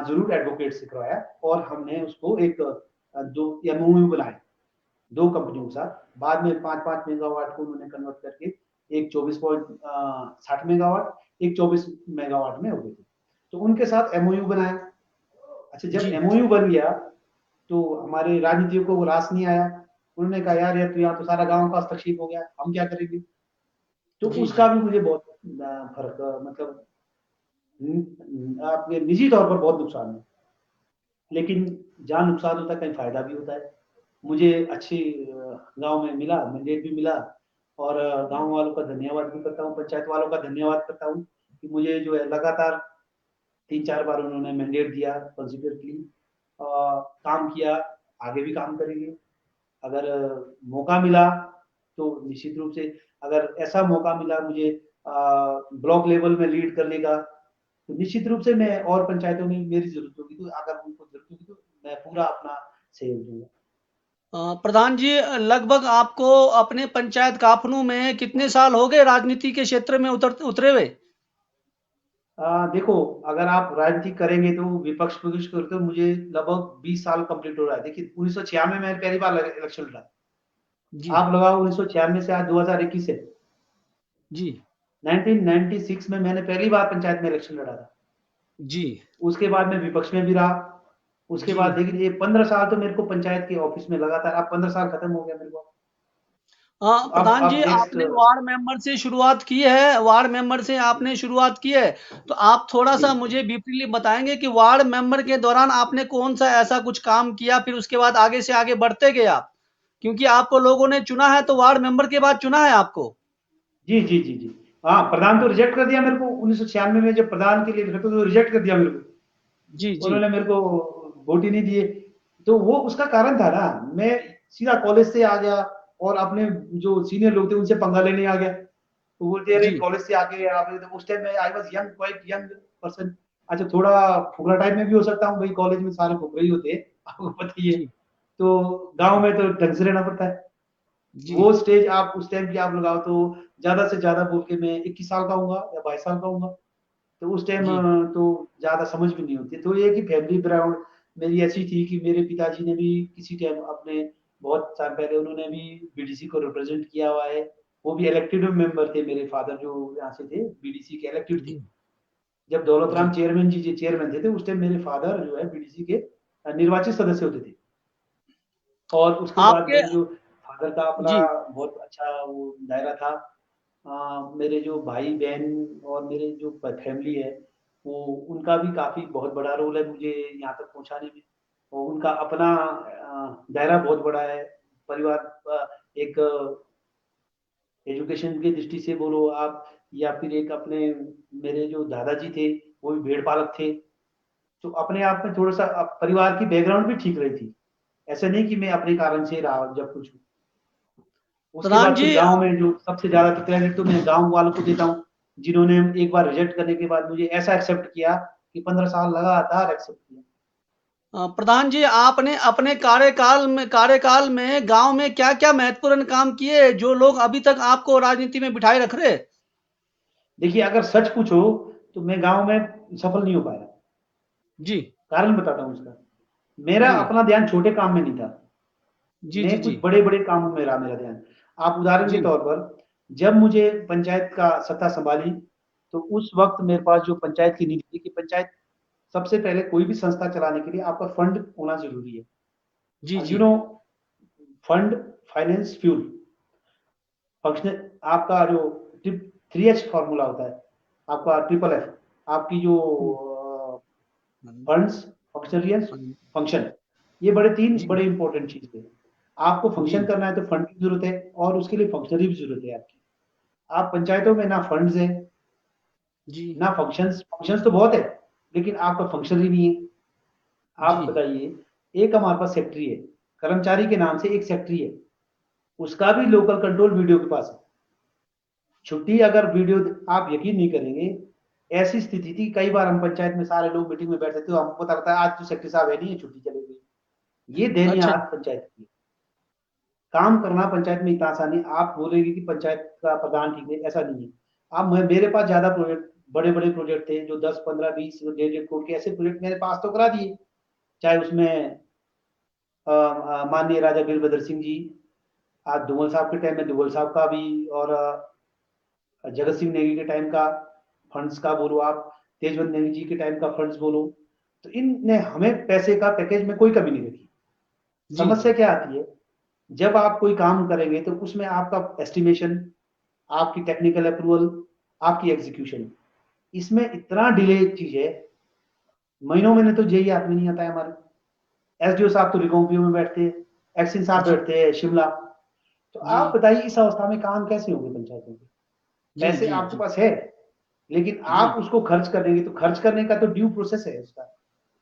जरूर एडवोकेट से करवाया और हमने उसको एक दो एमओयू बनाए 2 कंपनियों के साथ बाद में 5-5 मेगावाट को उन्होंने कन्वर्ट करके एक 24.60 मेगावाट एक 24 मेगावाट में हो गए थे तो उनके साथ एमओयू बनाया अच्छा जब जी, एमओयू बन गया तो हमारे राजनीतियों को वो रास नहीं आया उन्होंने कहा यार ये तो यहाँ तो सारा गांव का हस्तक्षेप हो गया हम क्या करेंगे तो जी, उसका जी, भी मुझे बहुत फर्क मतलब आपके निजी तौर पर बहुत नुकसान है लेकिन जहाँ नुकसान होता है कहीं फायदा भी होता है मुझे अच्छी गांव में मिला मैंडेट भी मिला और गांव वालों का धन्यवाद भी करता हूँ पंचायत वालों का धन्यवाद करता हूँ कि मुझे जो है लगातार 3-4 बार उन्होंने मैंडेट दिया कंसिडरेटली काम किया आगे भी काम करेंगे अगर मौका मिला तो निश्चित रूप से अगर ऐसा मौका मिला मुझे ब्लॉक लेवल में लीड करने का तो निश्चित रूप से मैं और पंचायतों में मेरी जरूरत होगी तो अगर उनको जरूरत होगी तो मैं पूरा अपना सहयोग दूंगा प्रधान जी, लगभग आपको अपने पंचायत काफनू में कितने साल हो गए राजनीति के क्षेत्र में उतरे हुए? देखो अगर आप राजनीति करेंगे तो विपक्ष करके मुझे लगभग 20 साल कंप्लीट हो रहा है देखिए 1996 में पहली बार इलेक्शन लड़ा जी, आप लगाओ 1996 से आज 2021 है जी, 1996 में मैंने पहली बार पंचायत में इलेक्शन लड़ा था जी, उसके बाद मैं विपक्ष में भी रहा उसके जी। बाद देखिए ये 15 साल तो मेरे को पंचायत के ऑफिस में लगातार अब 15 साल खत्म हो गया मेरे को प्रधान जी, अब नेक्स्ट आपने वार्ड मेंबर से शुरुआत की है, वार्ड मेंबर से आपने शुरुआत की है, तो आप जी थोड़ा-सा मुझे ब्रीफली बताएँगे कि वार्ड मेंबर के दौरान आपने कौन-सा ऐसा कुछ काम किया, फिर उसके बाद आगे से आगे बढ़ते गए आप? क्योंकि आपको लोगों ने चुना है, तो वार्ड मेंबर के बाद चुना है आपको। जी जी जी जी हाँ प्रधान तो रिजेक्ट कर दिया मेरे को 1996 में जब प्रधान के लिए तो रिजेक्ट कर दिया मेरे को जी, जी। उन्होंने मेरे को वोट ही नहीं दिए तो वो उसका कारण था ना मैं सीधा कॉलेज से आ गया और अपने जो सीनियर लोग थे उनसे पंगा लेने आ गया तो बोलते अरे जी, कॉलेज से आके आप तो उस टाइम में I was young quite young person अच्छा थोड़ा फुकरा टाइप में भी हो सकता हूँ भाई कॉलेज में सारे फुकरे ही होते हैं आपको पता ही है जी, तो गांव जी, में तो ढंग से रहना पड़ता है जी, वो स्टेज आप उस टाइम की आप लगाओ तो ज्यादा से ज्यादा बोल के मैं 21 साल का हूँ या 22 साल का हूँ तो उस टाइम जी, तो ज्यादा समझ भी नहीं होती तो ये कि फैमिली बैकग्राउंड मेरी ऐसी थी कि मेरे पिताजी ने भी किसी टाइम अपने बहुत साल पहले उन्होंने भी बीडीसी को रिप्रेजेंट किया हुआ है वो भी इलेक्टेड मेंबर थे मेरे फादर जो यहाँ से थे बीडीसी के इलेक्टेड थे जी, जब दौलत जी, राम चेयरमैन जी चेयरमैन थे उस टाइम मेरे फादर जो है बीडीसी के निर्वाचित सदस्य होते थे और उसके बाद आपके मेरे जो फादर का अपना जी, बहुत अच्छा वो दायरा था मेरे जो भाई बहन और मेरे जो फैमिली है वो उनका भी काफी बहुत बड़ा रोल है मुझे यहाँ तक पहुंचाने में और उनका अपना दायरा बहुत बड़ा है परिवार एक एजुकेशन की दृष्टि से बोलो आप या फिर एक अपने मेरे जो दादाजी थे वो भी भेड़ पालक थे तो अपने आप में थोड़ा सा परिवार की बैकग्राउंड भी ठीक रही थी ऐसा नहीं कि मैं अपने कारण से रहा जब कुछ उसके प्रधान बाद फिर जी। गांव में जो सबसे ज्यादा क्रेडिट तो मैं गांव वालों को देता हूँ जिन्होंने एक बार रिजेक्ट करने के बाद मुझे ऐसा एक्सेप्ट किया कि 15 साल लगातार एक्सेप्ट किया प्रधान जी, आपने अपने कार्यकाल में गांव में क्या-क्या महत्वपूर्ण काम किए जो लोग अभी तक आपको राजनीति में बिठाए रख रहे? देखिए अगर सच पूछो तो मैं गांव में सफल नहीं हो पाया जी, कारण बताता हूँ उसका मेरा जी, अपना ध्यान छोटे काम में नहीं था जी, जी, मैं कुछ जी, बड़े बड़े कामों में रहा मेरा ध्यान आप उदाहरण के जी, तौर पर जब मुझे पंचायत का सत्ता संभाली तो उस वक्त मेरे पास जो पंचायत की नीति थी कि पंचायत सबसे पहले कोई भी संस्था चलाने के लिए आपका फंड होना जरूरी जी, है जी, you know fund finance fuel function आपका जो 3H फॉर्मूला होता है आपका ट्रिपल एफ आपकी जो हुँ, फंड्स फंक्शनलियंस हुँ, फंक्शन ये बड़े तीन जी, बड़े इंपॉर्टेंट चीज है आपको फंक्शन जी, करना है तो फंड की जरूरत है और उसके लिए फंक्शनरी भी जरूरत है आपकी आप पंचायतों में ना फंड्स है जी, ना फंक्शंस फंक्शंस तो बहुत है लेकिन आपका फंक्शनरी नहीं है आप जी, बताइए एक हमारे पास सेक्रेटरी है कर्मचारी के नाम से एक सेक्रेटरी है उसका भी लोकल कंट्रोल वीडियो के पास है छुट्टी अगर वीडियो, आप यकीन नहीं करेंगे, ऐसी स्थिति थी कई बार हम पंचायत में सारे लोग मीटिंग में बैठे थे, तो हमको पता लगता है आज तो सेक्रेटरी साहब है नहीं है, छुट्टी चली गई। ये दयनीय अच्छा। हालत पंचायत की। काम करना पंचायत में इतना आसान नहीं। आप बोलेंगे कि पंचायत का प्रधान ठीक है, ऐसा नहीं है। आप मेरे पास ज्यादा प्रोजेक्ट, बड़े बड़े प्रोजेक्ट थे जो 10 15 20 1.5 करोड़ के, ऐसे प्रोजेक्ट मेरे पास तो करा दिए। चाहे उसमें माननीय राजा वीरभद्र सिंह जी, आज धुमल साहब के टाइम में धुमल साहब का भी, और जगत सिंह नेगी के टाइम का फंड्स का बोलो, आप तेजवंत नेगी जी के टाइम का फंड्स बोलो, तो इनने हमें पैसे का पैकेज में कोई कमी नहीं रखी। जी समस्या जी क्या आती है, जब आप कोई काम करेंगे तो उसमें आपका एस्टिमेशन, आपकी टेक्निकल अप्रूवल, आपकी एग्जीक्यूशन, इसमें इतना डिले चीज है। महीनों में तो जेई आदमी नहीं आता है हमारे। एसडीओ साहब तो रिकॉम्पियो में बैठते हैं, एक्सिन साहब जी बैठते हैं शिमला। तो जी आप बताइए इस अवस्था में काम कैसे होंगे पंचायतों के? जी पैसे जी आपके जी पास है, लेकिन जी आप उसको खर्च कर देंगे, तो खर्च करने का तो ड्यू प्रोसेस है उसका।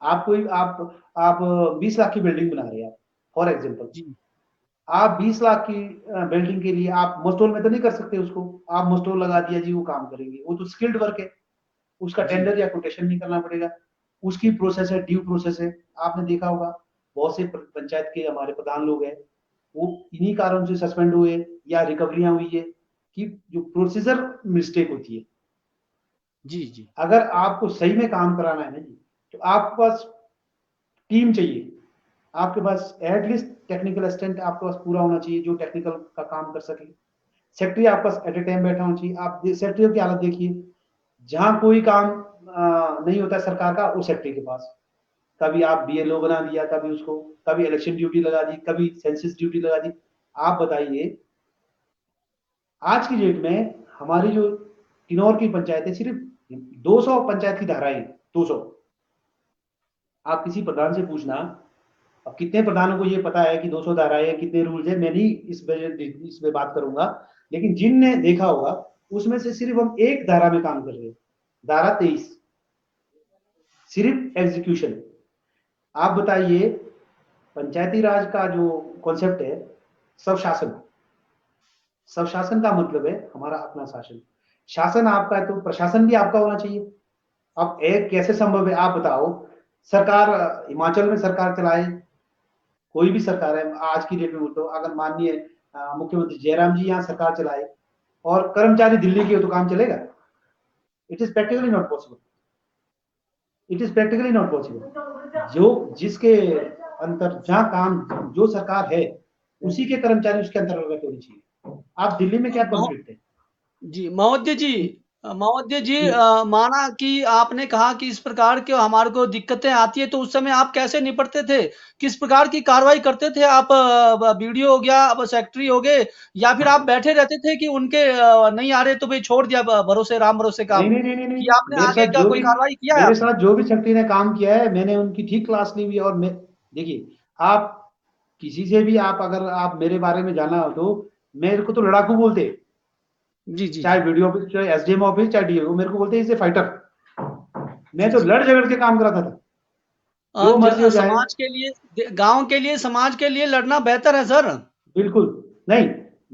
आप कोई आप 20 लाख की बिल्डिंग बना रहे हैं आप, फॉर एग्जांपल। जी आप 20 लाख की बिल्डिंग के लिए आप मस्टोल में तो नहीं कर सकते उसको। आप मस्टोल लगा दिया जी, वो काम करेंगे, वो तो स्किल्ड वर्क है, उसका जी टेंडर या कोटेशन नहीं करना पड़ेगा। उसकी प्रोसेस है, ड्यू प्रोसेस है। आपने देखा होगा बहुत से पंचायत के हमारे प्रधान लोग हैं, वो इन्हीं कारणों से सस्पेंड हुए या रिकवरियां हुई है, कि जो प्रोसीजर मिस्टेक होती है। जी जी अगर आपको सही में काम कराना है ना जी, तो आपके पास टीम चाहिए। आपके पास एटलीस्ट टेक्निकल असिस्टेंट आपके पास पूरा होना चाहिए, जो टेक्निकल का काम कर सके। सेक्रेटरी आपके पास एट ए टाइम बैठा होना चाहिए। आप सेक्रेटरी की हालत देखिए, जहां कोई काम नहीं होता है सरकार का, वो सेक्रेटरी के पास। कभी आप बीएलओ बना दिया, कभी उसको, कभी इलेक्शन ड्यूटी लगा दी, कभी सेंसस ड्यूटी लगा दी। आप बताइए, आज की डेट में हमारी जो किन्नौर की पंचायत है, सिर्फ 200 पंचायत की धाराएं, 200। आप किसी प्रधान से पूछना, अब कितने प्रधानों को ये पता है कि 200 धाराएं, कितने रूल्स है, मैं नहीं इस पे बात करूंगा। लेकिन जिनने देखा होगा, उसमें से सिर्फ हम एक धारा में काम कर रहे हैं, धारा 23, सिर्फ एग्जीक्यूशन। आप बताइए, पंचायती राज का जो कॉन्सेप्ट है, स्वशासन। स्वशासन का मतलब है हमारा अपना शासन। शासन आपका है तो प्रशासन भी आपका होना चाहिए। अब एक कैसे संभव है, आप बताओ। सरकार, हिमाचल में सरकार चलाए, कोई भी सरकार है आज की डेट में, बोलते हो अगर माननीय मुख्यमंत्री जयराम जी यहाँ सरकार चलाए और कर्मचारी दिल्ली के हो, तो काम चलेगा? It is practically not possible. It is practically not possible. जो जिसके अंतर, जहाँ काम जो सरकार है, उसी के कर्मचारी उसके अंतर्गत होने चाहिए। आप दिल्ली में क्या महो कॉन्फ्लिक्ट है? जी, महोदय जी, महोदय जी, जी माना कि आपने कहा कि इस प्रकार के हमारे को दिक्कतें आती है, तो उस समय आप कैसे निपटते थे? किस प्रकार की कार्रवाई करते थे आप? बीडीओ हो गया, अब सेक्रेटरी हो गए, या फिर आप बैठे रहते थे कि उनके नहीं आ रहे तो भई छोड़ दिया भरोसे राम भरोसे नहीं काम? नहीं नहीं नहीं नहीं, कि आपने मेरे आगे साथ का जो कोई भी कार्रवाई किया है मेरे आपने? साथ जो भी सेक्रेटरी ने काम किया है, मैंने उनकी ठीक क्लास ली हुई है। और मैं, देखिए, आप किसी से भी, आप अगर आप मेरे बारे में जाना हो, तो मेरे को तो लड़ाकू बोलते, जी, जी, चाहे जी। वीडियो ऑफिस, चाहे एसडीएम ऑफिस, चाहे डीओ, मेरे को बोलते इसे फाइटर। मैं जी, तो जी। लड़ झगड़ के काम कराता था, जो मर्जी हो जाए। समाज के लिए, गाँव के लिए, समाज के लिए लड़ना बेहतर है सर। बिल्कुल नहीं।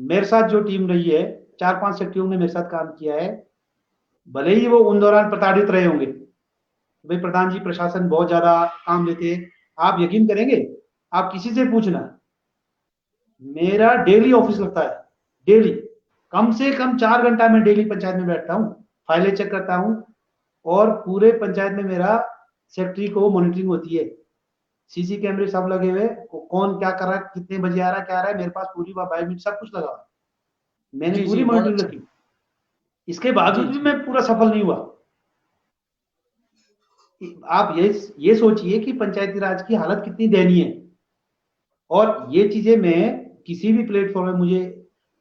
मेरे साथ जो टीम रही है, 4-5 सेक्रेटरियों ने मेरे साथ काम किया है। भले ही वो उन दौरान प्रताड़ित रहे होंगे, भाई प्रधान जी प्रशासन बहुत ज्यादा काम देते हैं। आप यकीन करेंगे, आप किसी से पूछना, मेरा डेली ऑफिस लगता है, डेली कम से कम 4 घंटा मैं डेली पंचायत में बैठता हूँ, फाइलें चेक करता हूँ। और पूरे पंचायत में मेरा सेक्रेटरी को मॉनिटरिंग होती है, सीसी कैमरे सब लगे हुए, कौन क्या कर रहा है, कितने बजे आ रहा है, क्या आ रहा है, मेरे पास पूरी बायोमेट्रिक सब कुछ लगा हुआ है। मैंने जी, पूरी जी, बहुत मॉनिटरिंग अच्छा। रखी। इसके जी, बावजूद भी जी। मैं पूरा सफल नहीं हुआ। आप ये सोचिए कि पंचायती राज की हालत कितनी दयनीय है। और ये चीजें मैं किसी भी प्लेटफॉर्म में, मुझे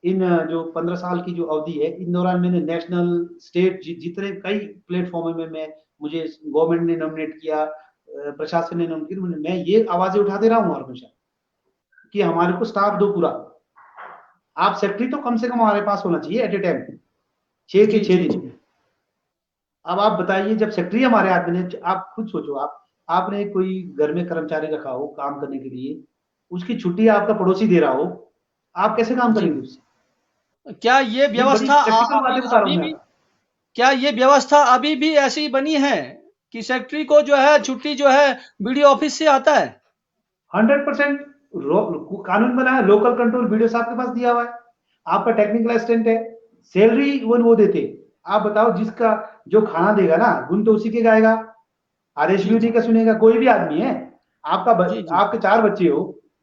इन जो 15 साल की जो अवधि है, इन दौरान मैंने नेशनल, स्टेट, जितने कई प्लेटफॉर्म में मैं, मुझे गवर्नमेंट ने नॉमिनेट किया, प्रशासन ने नॉमिनेट किया, मैं ये आवाजें उठाते रहा हूँ हमेशा, कि हमारे को स्टाफ दो पूरा। आप सेक्रेटरी तो कम से कम हमारे पास होना चाहिए एट ए टाइम, 6 के 6 दिन। जी। अब आप बताइए, जब सेक्रेटरी हमारे आदमी ने, आप खुद सोचो, आपने कोई घर में कर्मचारी रखा हो काम करने के लिए, उसकी छुट्टी आपका पड़ोसी दे रहा हो, आप कैसे काम जी, करेंगे उससे? क्या ये ये बड़ी व्यवस्था प्रैक्टिकल अभी बातें बता रहा हूँ अभी मैं भी, आपको। क्या ये व्यवस्था अभी भी ऐसी बनी है कि सेक्रेटरी को जो है छुट्टी जो है वीडियो ऑफिस से आता है? 100% कानून बना है, लोकल कंट्रोल वीडियो साहब के पास दिया हुआ है, आपका टेक्निकल असिस्टेंट है, सैलरी इवन वो देते। आप बताओ, जिसका जो खाना देगा ना, गुण तो उसी के गाएगा, आदेश जी भी उन्हीं जी का सुनेगा। कोई भी आदमी है, जी जी आपके 4 बच्चे हो,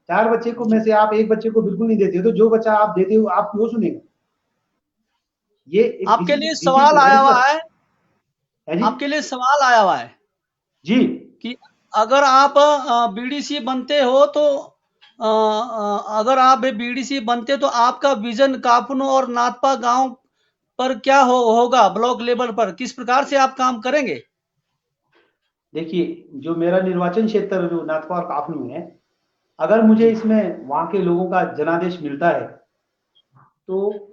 4 बच्चे को में जी। से आप एक बच्चे को बिल्कुल नहीं देते हो, तो जो बच्चा आप देते हो आपकी वो सुनेगा। ये एक आपके लिए सवाल डिसिप्लिन है आया हुआ रिश्वत है, है जी। आपके लिए सवाल आया हुआ है जी कि अगर आप बीडीसी बनते हो तो अगर आप बीडीसी बनते तो आपका विजन काफनों और नाथपा गांव पर क्या होगा, ब्लॉक लेवल पर किस प्रकार से आप काम करेंगे? देखिए, जो मेरा निर्वाचन क्षेत्र जो नाथपा और काफनू है, अगर मुझे जी इसमें वहां के लोगों का जनादेश मिलता है, तो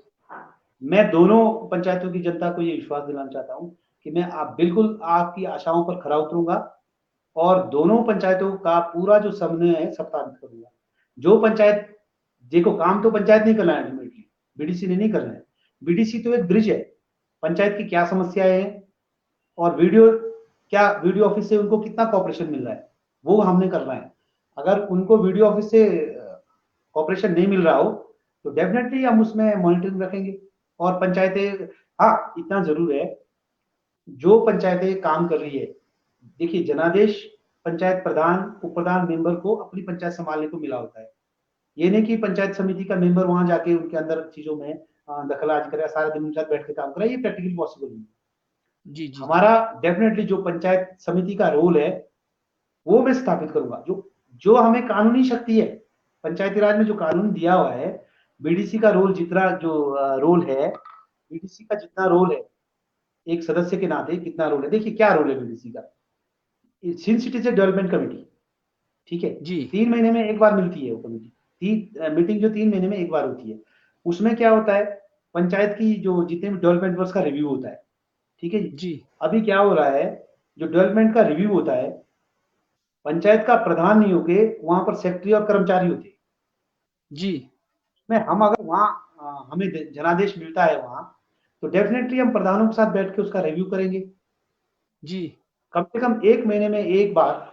मैं दोनों पंचायतों की जनता को ये विश्वास दिलाना चाहता हूँ कि मैं आप बिल्कुल आपकी आशाओं पर खरा उतरूंगा और दोनों पंचायतों का पूरा जो समन्वय है स्थापित करूंगा। जो पंचायत, देखो काम तो पंचायत नहीं करना है, अल्टीमेटली बीडीसी ने नहीं करना है। बीडीसी तो एक ब्रिज है, पंचायत की क्या समस्याएं हैं और वीडियो ऑफिस से उनको कितना कॉपरेशन मिल रहा है, वो हमने करना है। अगर उनको वीडियो ऑफिस से कॉपरेशन नहीं मिल रहा हो, तो डेफिनेटली हम उसमें मॉनिटरिंग रखेंगे। और पंचायतें, हाँ इतना जरूर है, जो पंचायतें काम कर रही है, देखिए जनादेश पंचायत प्रधान उप प्रधान मेंबर को अपनी पंचायत संभालने को मिला होता है। ये नहीं कि पंचायत समिति का मेंबर वहां जाके उनके अंदर चीजों में दखलाज करे, सारा दिन उनके साथ बैठ के काम करे, ये प्रैक्टिकली पॉसिबल नहीं। जी जी जी हमारा डेफिनेटली जो पंचायत समिति का रोल है, वो मैं स्थापित करूंगा। जो जो हमें कानूनी शक्ति है, पंचायती राज में जो कानून दिया हुआ है, बीडीसी का रोल जितना जो रोल है, बीडीसी का जितना रोल है एक सदस्य के नाते कितना रोल है, देखिए क्या रोल है बीडीसी का। Since it is a development committee, ठीक है, जी 3 महीने में एक बार मिलती है वो कमेटी। मीटिंग जो 3 महीने में एक बार होती है, उसमें क्या होता है, पंचायत की जो जितने भी डेवलपमेंट वर्क का रिव्यू होता है, ठीक है जी। जी अभी क्या हो रहा है, जो डेवलपमेंट का रिव्यू होता है, पंचायत का प्रधान नहीं होके वहां पर सेक्रेटरी और कर्मचारी होते हैं। जी में हम अगर वहाँ हमें जनादेश मिलता है वहां, तो डेफिनेटली हम प्रधानों के साथ बैठ के उसका रिव्यू करेंगे। जी कम से कम 1 महीने में एक बार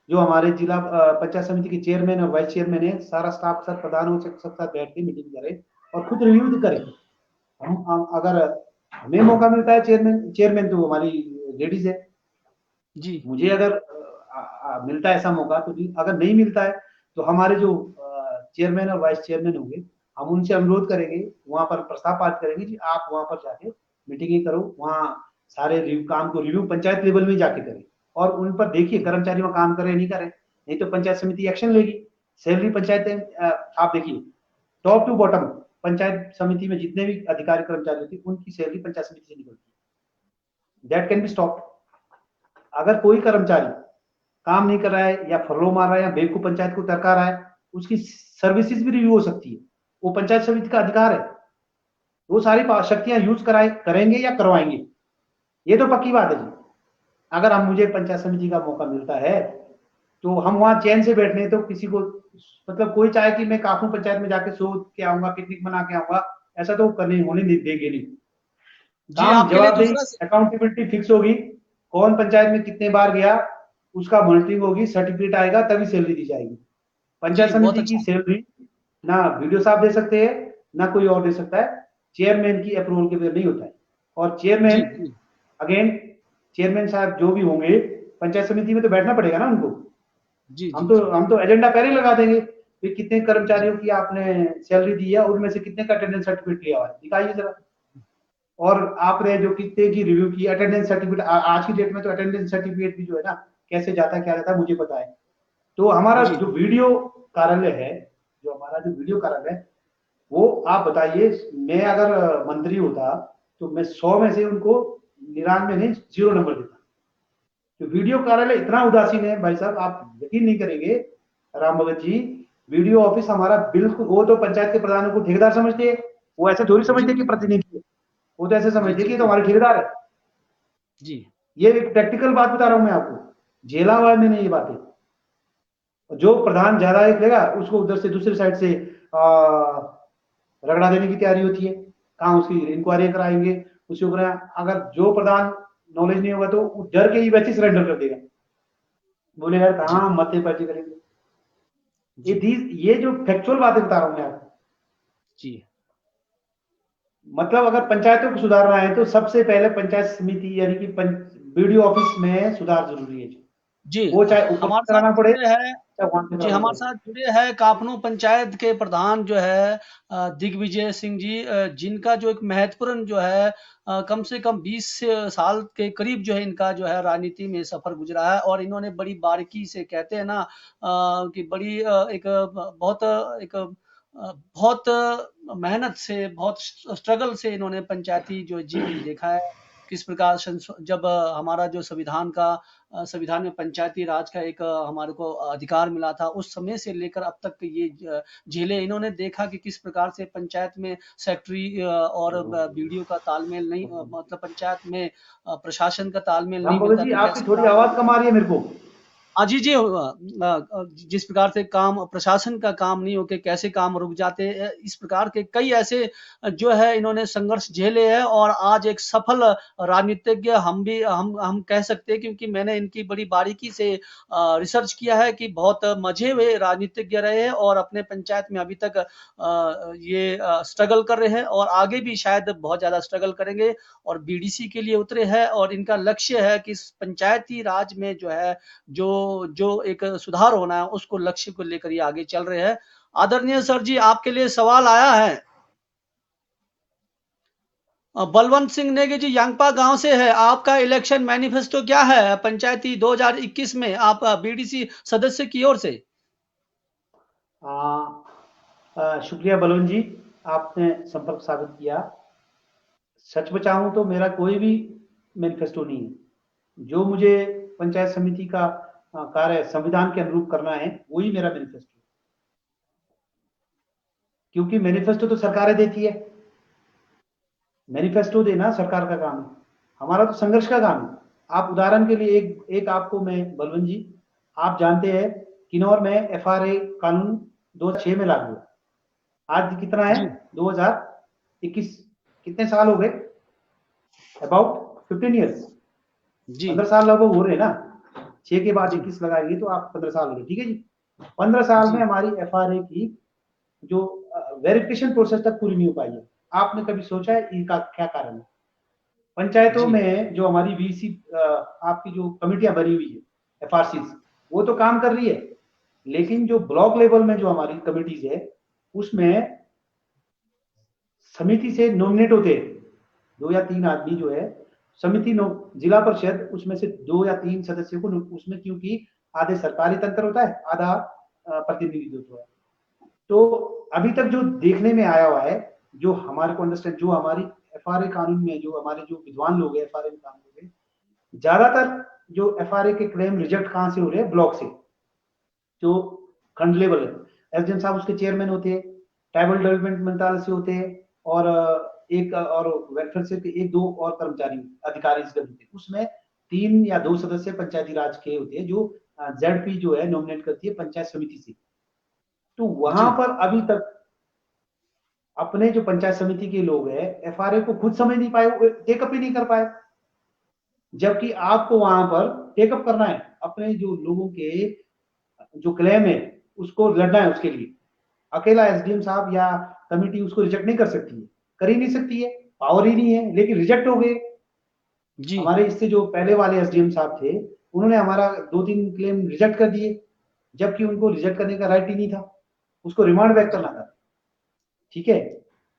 जो हमारे जिला पंचायत समिति के चेयरमैन और वाइस चेयरमैन है, सारा स्टाफ के साथ, प्रधानों के साथ बैठ के मीटिंग करें और खुद रिव्यू करें। हम अगर हमें मौका मिलता है, चेयरमैन चेयरमैन तो हमारी लेडीज है, जी मुझे अगर मिलता है ऐसा मौका, तो अगर नहीं मिलता है तो हमारे जो चेयरमैन और वाइस चेयरमैन होंगे, हम उनसे अनुरोध करेंगे, वहां पर प्रस्ताव पास करेंगे कि आप वहां पर जाके मीटिंग करो, वहां सारे काम को रिव्यू पंचायत लेवल में जाके करें और उन पर देखिए कर्मचारी वहां काम करे नहीं करे, नहीं तो पंचायत समिति एक्शन लेगी। सैलरी पंचायत आप देखिए, टॉप टू बॉटम पंचायत समिति में जितने भी अधिकारी कर्मचारी होते हैं, उनकी सैलरी पंचायत समिति से निकलती है। That can be stop. अगर कोई कर्मचारी काम नहीं कर रहा है या फरलो मार रहा है या बेवकूफ पंचायत को टरका रहा है, उसकी सर्विसेज भी रिव्यू हो सकती है, वो पंचायत समिति का अधिकार है। वो सारी शक्तियां यूज कराए करेंगे या करवाएंगे, ये तो पक्की बात है जी। अगर हम मुझे पंचायत समिति का मौका मिलता है, तो हम वहां चैन से बैठने, तो किसी को मतलब कोई चाहे कि मैं काफू पंचायत में जाके सो के आऊंगा, पिकनिक मना के आऊंगा, ऐसा तो करने होने नहीं देंगे नहीं। जी काम आपके लिए जवाबदेही दूसरा अकाउंटेबिलिटी फिक्स होगी, कौन पंचायत में कितने बार गया उसका मॉनिटरिंग होगी, सर्टिफिकेट आएगा तभी सैलरी दी जाएगी। जी पंचायत बहुत समिति की अच्छा। सैलरी ना वीडियो साहब दे सकते हैं, ना कोई और दे सकता है, चेयरमैन की अप्रूवल के बगैर नहीं होता है। और जी चेयरमैन, जी अगेन चेयरमैन साहब जो भी होंगे, पंचायत समिति में तो बैठना पड़ेगा ना उनको। जी हम जी तो जी हम तो एजेंडा पहले ही लगा देंगे कि कितने कर्मचारियों की आपने सैलरी दी है और उनमें से कितने का अटेंडेंस सर्टिफिकेट लिया हुआ है, दिखाइए जरा। और आपने जो कितने की रिव्यू की अटेंडेंस सर्टिफिकेट, आज की डेट में तो अटेंडेंस सर्टिफिकेट भी जो है ना, कैसे जाता है क्या जाता है मुझे पता है। तो हमारा जी जो वीडियो कार्यालय है, जो हमारा जो वीडियो कार्यालय है, वो आप बताइए, मैं अगर मंत्री होता तो मैं 100 में से उनको 99 नहीं 0 नंबर देता। तो वीडियो कार्यालय इतना उदासीन है भाई साहब, आप यकीन नहीं करेंगे राम भगत जी। वीडियो ऑफिस हमारा बिल्कुल, वो तो पंचायत के प्रधानों को ठेकेदार समझते हैं, वो ऐसे थोड़ी जी समझते कि जी प्रतिनिधि है, वो तो ऐसे जी समझते जी कि ये तो जी हमारे ठेकेदार है। जी ये एक प्रैक्टिकल बात बता रहा हूं मैं आपको, झेला हुआ है मैंने ये बातें। जो प्रधान ज्यादा एक लेगा, उसको उधर से दूसरी साइड से रगड़ा देने की तैयारी होती है। कहाँ उसकी इंक्वायरी कराएंगे, उसके ऊपर अगर जो प्रधान नॉलेज नहीं होगा तो डर के ही वैसे सरेंडर कर देगा, बोले यार जी, कहाँ मत पर्ची करेंगे। जी, ये जो फैक्चुअल बातें बता रहा हूँ मैं आपको, जी, मतलब अगर पंचायतों को सुधारना है तो सबसे पहले पंचायत समिति यानी कि बीडीओ ऑफिस में सुधार जरूरी है। जी। वो चाहे ऊपर हमारे से साथ कराना पड़े जुड़े हैं चाहे वहां से जी, कराना हमारे पड़े। साथ जुड़े हैं कापनू पंचायत के प्रधान जो है दिग्विजय सिंह जी, जिनका जो एक महत्वपूर्ण जो है कम से कम 20 साल के करीब जो है इनका जो है राजनीति में सफर गुजरा है, और इन्होंने बड़ी बारीकी से कहते हैं ना कि बड़ी एक बहुत बहुत मेहनत से, बहुत स्ट्रगल से इन्होंने पंचायती जो जीवन देखा है। किस प्रकार जब हमारा जो संविधान में पंचायती राज का एक हमारे को अधिकार मिला था, उस समय से लेकर अब तक ये झेले इन्होंने देखा कि किस प्रकार से पंचायत में सेक्रेटरी और बीडीओ का तालमेल नहीं, मतलब पंचायत में प्रशासन का तालमेल नहीं राम भगत मिलता जी तो आपकी कैसे थोड़ी काम आवाज होता। कम आ रही है मेरे को। हाँ जी, जी। जिस प्रकार से काम प्रशासन का काम नहीं होके कैसे काम रुक जाते, इस प्रकार के कई ऐसे जो है इन्होंने संघर्ष झेले हैं, और आज एक सफल राजनीतिज्ञ हम कह सकते हैं, क्योंकि मैंने इनकी बड़ी बारीकी से रिसर्च किया है कि बहुत मजे हुए राजनीतिज्ञ रहे हैं, और अपने पंचायत में अभी तक ये स्ट्रगल कर रहे हैं, और आगे भी शायद बहुत ज़्यादा स्ट्रगल करेंगे, और बीडीसी के लिए उतरे हैं, और इनका लक्ष्य है कि इस पंचायती राज में जो है जो जो एक सुधार होना है उसको लक्ष्य को लेकर ये आगे चल रहे हैं। आदरणीय सर जी, आपके लिए सवाल आया है। बलवंत सिंह नेगी जी यंगपा गांव से है। आपका इलेक्शन मैनिफेस्टो क्या है पंचायती 2021 में, आप बीडीसी सदस्य की ओर से? शुक्रिया बलवंत जी, आपने संपर्क साबित किया। सच बचाऊं तो मेरा कोई भी मैनिफेस्टो नहीं है। जो मुझे पंचायत समिति का कार्य संविधान के अनुरूप करना है वही मेरा मैनिफेस्टो, क्योंकि मैनिफेस्टो तो सरकारें देती है, मैनिफेस्टो देना सरकार का काम है, हमारा तो संघर्ष का काम है। आप उदाहरण के लिए एक एक आपको मैं बलवंत जी, आप जानते हैं किन्नौर में एफआरए कानून 2006 में लागू हुआ। आज कितना है जी, 2021, कितने साल हो गए? अबाउट 15 ईयर्स, जी, 15 साल लगभग हो रहे हैं ना। 6 के बाद जी, 21 लगाएंगे तो आप 15 साल हो गए, ठीक है जी। 15 साल में जी, हमारी एफआरए की जो वेरिफिकेशन प्रोसेस तक पूरी नहीं हो पाई है। आपने कभी सोचा है इनका क्या कारण है? पंचायतों जी, में जो हमारी वीसी आपकी जो कमेटियां बनी हुई है, एफआरसी, वो तो काम कर रही है, लेकिन जो ब्लॉक लेवल में जो हमारी कमिटीज है उसमें समिति से नॉमिनेट होते हैं 2 या 3 आदमी जो है, समिति जिला परिषद उसमें से 2 या 3 सदस्यों को उसमें, क्योंकि आधे सरकारी तंत्र होता है, आधा प्रतिनिधित्व होता है। तो अभी तक जो देखने में आया हुआ है, जो हमारे को अंडरस्टैंड, जो हमारी एफआरए कानून में जो हमारे जो विद्वान लोग हैं एफआरए में काम कर रहे हैं, ज्यादातर जो एफआरए के क्लेम रिजेक्ट कहां से हो रहे हैं? ब्लॉक से, जो खंड लेवल है। एसडीएम साहब उसके चेयरमैन होते हैं, ट्राइबल डेवलपमेंट मंत्रालय से होते हैं, और एक और वेलफेयर से एक दो और कर्मचारी अधिकारी होते हैं। उसमें 3 या 2 सदस्य पंचायती राज के होते हैं, जो जेडपी जो है नॉमिनेट करती है पंचायत समिति से। तो वहां जी, पर अभी तक अपने जो पंचायत समिति के लोग हैं एफआरए को खुद समझ नहीं पाए, टेकअप ही नहीं कर पाए, जबकि आपको वहां पर टेकअप करना है, अपने जो लोगों के जो क्लेम है उसको लड़ना है, उसके लिए अकेला एसडीएम साहब या कमिटी उसको रिजेक्ट नहीं कर सकती है, कर ही नहीं सकती है, पावर ही नहीं है, लेकिन रिजेक्ट हो गए। जी, हमारे इससे जो पहले वाले एसडीएम साहब थे उन्होंने हमारा 2-3 क्लेम रिजेक्ट कर दिए, जबकि उनको रिजेक्ट करने का राइट ही नहीं था, उसको रिमांड बैक करना जी, था, ठीक है।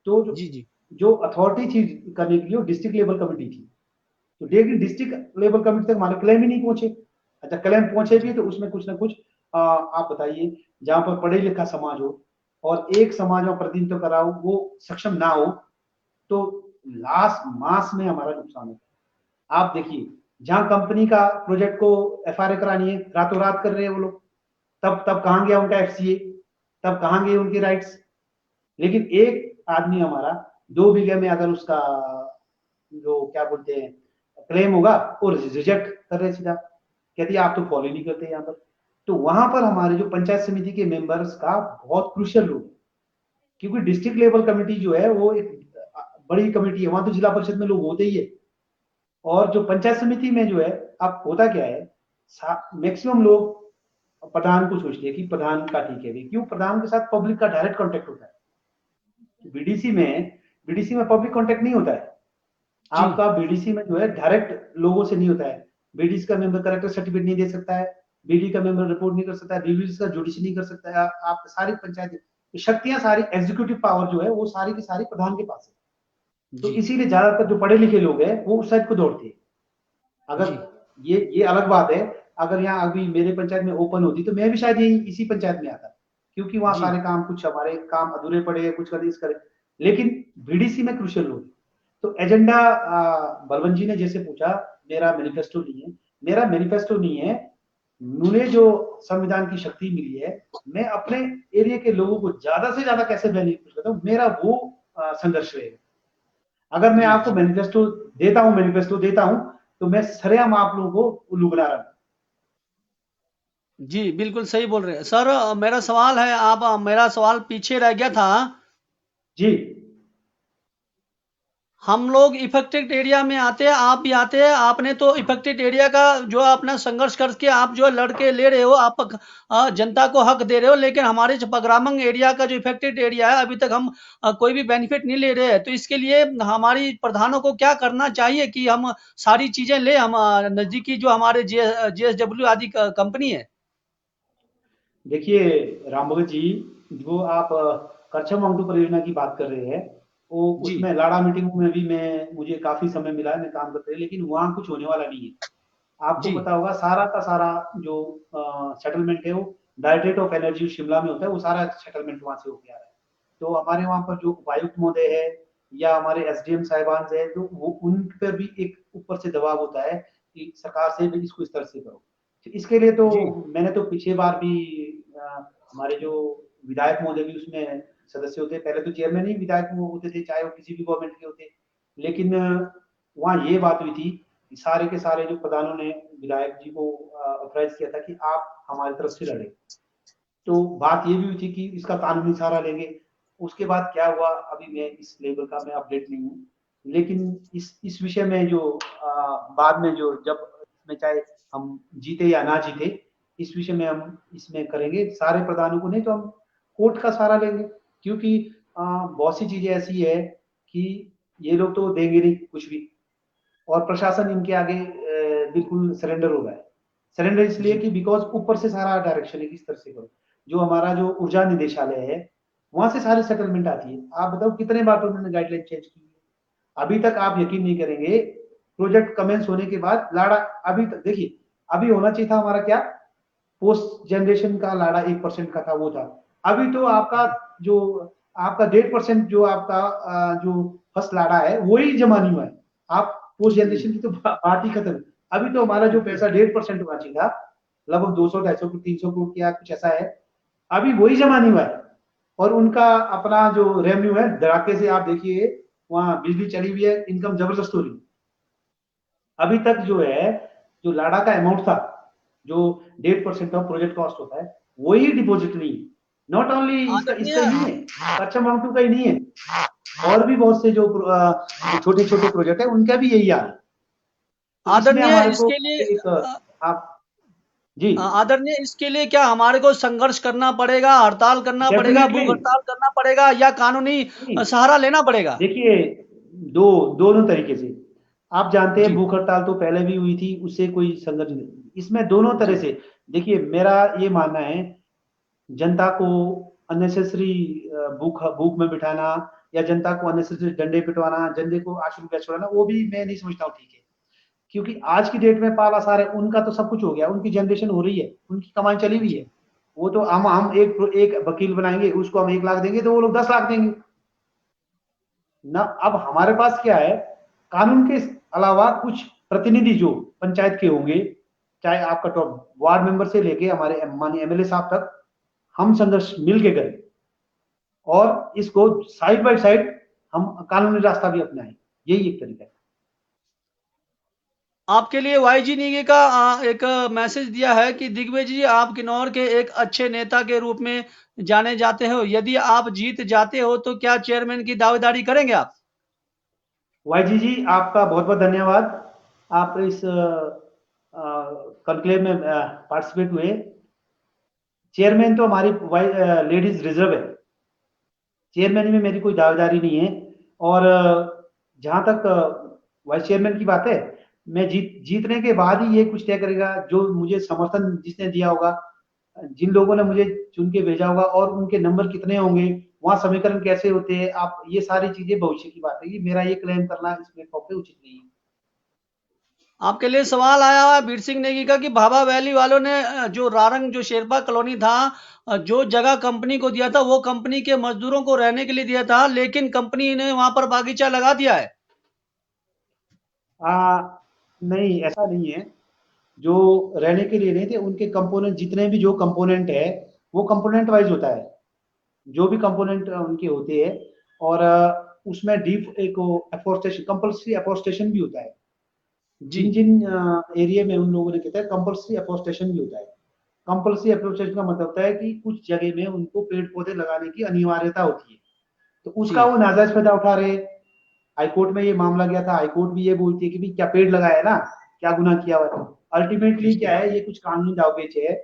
तो जी, जी, जो अथॉरिटी थी करने के लिए वो डिस्ट्रिक्ट लेवल कमेटी थी, तो लेकिन डिस्ट्रिक्ट लेवल कमेटी तक हमारे क्लेम ही नहीं पहुंचे। अच्छा, क्लेम पहुंचे भी जी, तो उसमें कुछ ना कुछ आप बताइए, जहां पर पढ़े लिखा समाज हो और एक समाज में प्रतिनिधित्व कराओ वो सक्षम ना हो, तो लास्ट मास में हमारा नुकसान होता है। आप देखिए, जहां कंपनी का प्रोजेक्ट को एफआरए करानी है रातों रात कर रहे हैं वो लोग, तब तब कहां गया उनका एफसीए, तब कहां गए उनके राइट्स। लेकिन एक आदमी हमारा 2 बीघे में अगर उसका जो क्या बोलते हैं क्लेम होगा, वो रिजेक्ट कर रहे सीधा, कहती है आप तो फॉलो नहीं करते यहाँ पर। तो वहां पर हमारे जो पंचायत समिति के मेंबर्स का बहुत क्रूशियल रोल है, क्योंकि डिस्ट्रिक्ट लेवल कमेटी जो है वो एक बड़ी कमेटी है, वहां तो जिला परिषद में लोग होते ही है। और जो पंचायत समिति में जो है, अब होता क्या है, मैक्सिमम लोग प्रधान को सोचते हैं कि प्रधान का ठीक है, क्यों, प्रधान के साथ पब्लिक का डायरेक्ट कांटेक्ट होता है। बीडीसी में पब्लिक कांटेक्ट नहीं होता है। जी आपका बीडीसी में जो है डायरेक्ट लोगों से नहीं होता है। बीडीसी का मेंबर कलेक्टर सर्टिफिकेट नहीं दे सकता है, बीडी का मेंबर रिपोर्ट नहीं कर सकता है, बीडीसी का जुडिशरी नहीं कर सकता है। आप सारी पंचायत शक्तियां, सारी एग्जीक्यूटिव पावर जो है वो सारी की सारी प्रधान के पास है। तो जी इसीलिए ज्यादातर जो पढ़े लिखे लोग हैं वो उस साइड को दौड़ते हैं। अगर जी ये अलग बात है, अगर यहाँ अभी मेरे पंचायत में ओपन होती तो मैं भी शायद यही इसी पंचायत में आता, क्योंकि वहां जी सारे काम, कुछ हमारे काम अधूरे पड़े हैं, कुछ कर इस करे। लेकिन बीडीसी में क्रुशियल रोल। तो एजेंडा, बलवंत जी ने जैसे पूछा, मेरा मैनिफेस्टो नहीं है, मेरा मैनिफेस्टो नहीं है। मुझे जो संविधान की शक्ति मिली है, मैं अपने एरिया के लोगों को ज्यादा से ज्यादा कैसे बेनिफिट करता हूँ, मेरा वो संघर्ष रहेगा। अगर मैं जी आपको जी मैनिफेस्टो देता हूं तो मैं सरेआम आप लोगों को उल्लू बना रहा हूं। जी बिल्कुल सही बोल रहे हैं सर। मेरा सवाल है, आप मेरा सवाल पीछे रह गया था। जी हम लोग इफेक्टेड एरिया में आते हैं, आप भी आते हैं। आपने तो इफेक्टेड एरिया का जो अपना संघर्ष करके आप जो लड़के ले रहे हो, आप जनता को हक दे रहे हो, लेकिन हमारे जो पगरामंग एरिया का जो इफेक्टेड एरिया है, अभी तक हम कोई भी बेनिफिट नहीं ले रहे हैं। तो इसके लिए हमारी प्रधानों को क्या करना चाहिए कि हम सारी चीजें ले, हम नजदीकी जो हमारे जेएसडब्ल्यू आदि कंपनी है। देखिए राम भगत जी, वो आप करछम माउंटू परियोजना की बात कर रहे हैं, वो जी उसमें लाड़ा मीटिंगों में भी मुझे काफी समय मिला है, मैं काम करते हैं, लेकिन वहां कुछ होने वाला नहीं है। आपको जी पता होगा, सारा का सारा जो सेटलमेंट है वो डायरेक्टरेट ऑफ एनर्जी शिमला में होता है, वो सारा सेटलमेंट वहां से होके आ रहा है। तो हमारे वहां पर जो उपायुक्त महोदय है या हमारे एसडीएम साहिबान है, तो वो उन पर भी एक ऊपर से दबाव होता है कि सरकार से भी इसको इस तरह से करो। तो इसके लिए तो जी मैंने तो पिछले बार भी हमारे जो विधायक महोदय भी उसमें सदस्य होते, पहले तो चेयरमैन ही विधायक वो होते थे, चाहे वो किसी भी गवर्नमेंट के होते। लेकिन वहाँ ये बात हुई थी कि सारे के सारे जो प्रधानों ने विधायक जी को ऑथराइज किया था कि आप हमारी तरफ से लड़े। तो बात ये भी हुई थी कि इसका कानूनी सहारा लेंगे। उसके बाद क्या हुआ, अभी मैं इस लेवल का मैं अपडेट नहीं हूँ। लेकिन इस विषय में जो बाद में जो जब इसमें चाहे हम जीते या ना जीते, इस विषय में हम इसमें करेंगे सारे प्रधानों को, नहीं तो हम कोर्ट का सहारा लेंगे। क्योंकि बहुत सी चीजें ऐसी है कि ये लोग तो देंगे नहीं कुछ भी, और प्रशासन इनके आगे बिल्कुल सरेंडर हो रहा है। सरेंडर इसलिए जी कि बिकॉज ऊपर से सारा डायरेक्शन है किस तरह से करो। जो हमारा जो ऊर्जा निदेशालय है, वहां से सारी सेटलमेंट आती है। आप बताओ कितने बार तो उन्होंने गाइडलाइन चेंज की है, अभी तक आप यकीन नहीं करेंगे। प्रोजेक्ट कमेंस होने के बाद लाड़ा, अभी तक देखिए, अभी होना चाहिए था हमारा क्या, पोस्ट जनरेशन का लाड़ा 1% का था, वो था। अभी तो आपका जो आपका 1.5% जो आपका जो फर्स्ट लाड़ा है वही जमा नहीं हुआ है। आप पोस्ट जी जनरेशन की तो बात ही खत्म। अभी तो हमारा जो जी पैसा 1.5% होना चाहिए था, लगभग 200-250 300 करोड़ की कुछ ऐसा है, अभी वही जमा नहीं हुआ है। और उनका अपना जो रेवेन्यू है, धड़ाके से आप देखिए, वहां बिजली चली हुई है, इनकम जबरदस्त हो रही है। अभी तक जो है, जो लाड़ा का अमाउंट था, जो 1.5% ऑफ प्रोजेक्ट कॉस्ट होता है, वही डिपॉजिट नहीं है। नॉट ओनली इसका आदरणीय इसका ही नहीं है, कच्चा अमाउंट का ही नहीं है, और भी बहुत से जो छोटे छोटे प्रोजेक्ट है उनका भी यही हाल है। तो इसमें आदरणीय हमारे को इसके लिए एक आप जी आदरणीय इसके लिए क्या हमारे को संघर्ष करना पड़ेगा, हड़ताल करना पड़ेगा, डेफिनेटली। भूख हड़ताल करना पड़ेगा, या कानूनी नहीं, सहारा लेना पड़ेगा? देखिए, दोनों तरीके से। आप जानते हैं जी भूख हड़ताल तो पहले भी हुई थी, उससे कोई संघर्ष नहीं, इसमें दोनों तरह जी से। देखिए, मेरा ये मानना है, जनता को अननेसेसरी भूख भूख में बिठाना या जनता को अननेसेसरी डंडे पिटवाना, जनता को आश्रम गैस छोड़ाना, वो भी मैं नहीं समझता हूँ ठीक है। क्योंकि आज की डेट में पाला सारे उनका तो सब कुछ हो गया, उनकी जनरेशन हो रही है, उनकी कमाई चली हुई है। जी वो तो हम एक एक वकील बनाएंगे, उसको हम 1 लाख देंगे तो वो लोग 10 लाख देंगे ना। अब हमारे पास क्या है, कानून के अलावा कुछ प्रतिनिधि जो पंचायत के होंगे, चाहे आपका टॉप वार्ड मेंबर से लेके हमारे माननीय एमएलए साहब तक, हम संघर्ष मिल के करें और इसको साइड बाय साइड हम कानूनी रास्ता भी अपनाएं। यही एक तरीका है। आपके लिए वाईजी निगे का एक मैसेज दिया है कि दिग्विजय जी, आप किन्नौर के एक अच्छे नेता के रूप में जाने जाते हो। यदि आप जीत जाते हो तो क्या चेयरमैन की दावेदारी करेंगे आप? वाईजी जी आपका बहुत बहुत धन्यवाद। आप इस कॉन्क्लेव में पार्टिसिपेट हुए। चेयरमैन तो हमारी लेडीज रिजर्व है, चेयरमैन में मेरी कोई दावेदारी नहीं है। और जहां तक वाइस चेयरमैन की बात है, मैं जीतने के बाद ही ये कुछ तय करेगा, जो मुझे समर्थन जिसने दिया होगा, जिन लोगों ने मुझे चुन के भेजा होगा और उनके नंबर कितने होंगे, वहां समीकरण कैसे होते हैं, आप ये सारी चीजें भविष्य की बात है। ये मेरा ये क्लेम करना इस प्लेटफॉर्म पे उचित नहीं है। आपके लिए सवाल आया हुआ है बीर सिंह नेगी का कि भाभा वैली वालों ने जो रारंग जो शेरपा कॉलोनी था, जो जगह कंपनी को दिया था वो कंपनी के मजदूरों को रहने के लिए दिया था, लेकिन कंपनी ने वहां पर बागीचा लगा दिया है। आ, नहीं ऐसा नहीं है। जो रहने के लिए नहीं थे, उनके कंपोनेंट जितने भी जो कंपोनेंट है वो कंपोनेंट वाइज होता है, जो भी कंपोनेंट उनके होते हैं। और उसमें डीप एक एफोरेस्टेशन, कंपल्सरी एफोरेस्टेशन भी होता है। जी जिन जिन एरिया में उन लोगों ने कहता है कंपल्सरी एफोरेस्टेशन भी होता है। कंपल्सरी एफोरेस्टेशन का मतलब होता है कि कुछ जगह में उनको पेड़ पौधे लगाने की अनिवार्यता होती है, तो जी उसका वो नाजायज फायदा उठा रहे। हाईकोर्ट में ये मामला गया था, हाईकोर्ट भी ये बोलती है कि भाई क्या पेड़ लगाया है ना, क्या गुनाह किया हुआ है। अल्टीमेटली जी क्या है, ये कुछ कानूनी दावपेच है।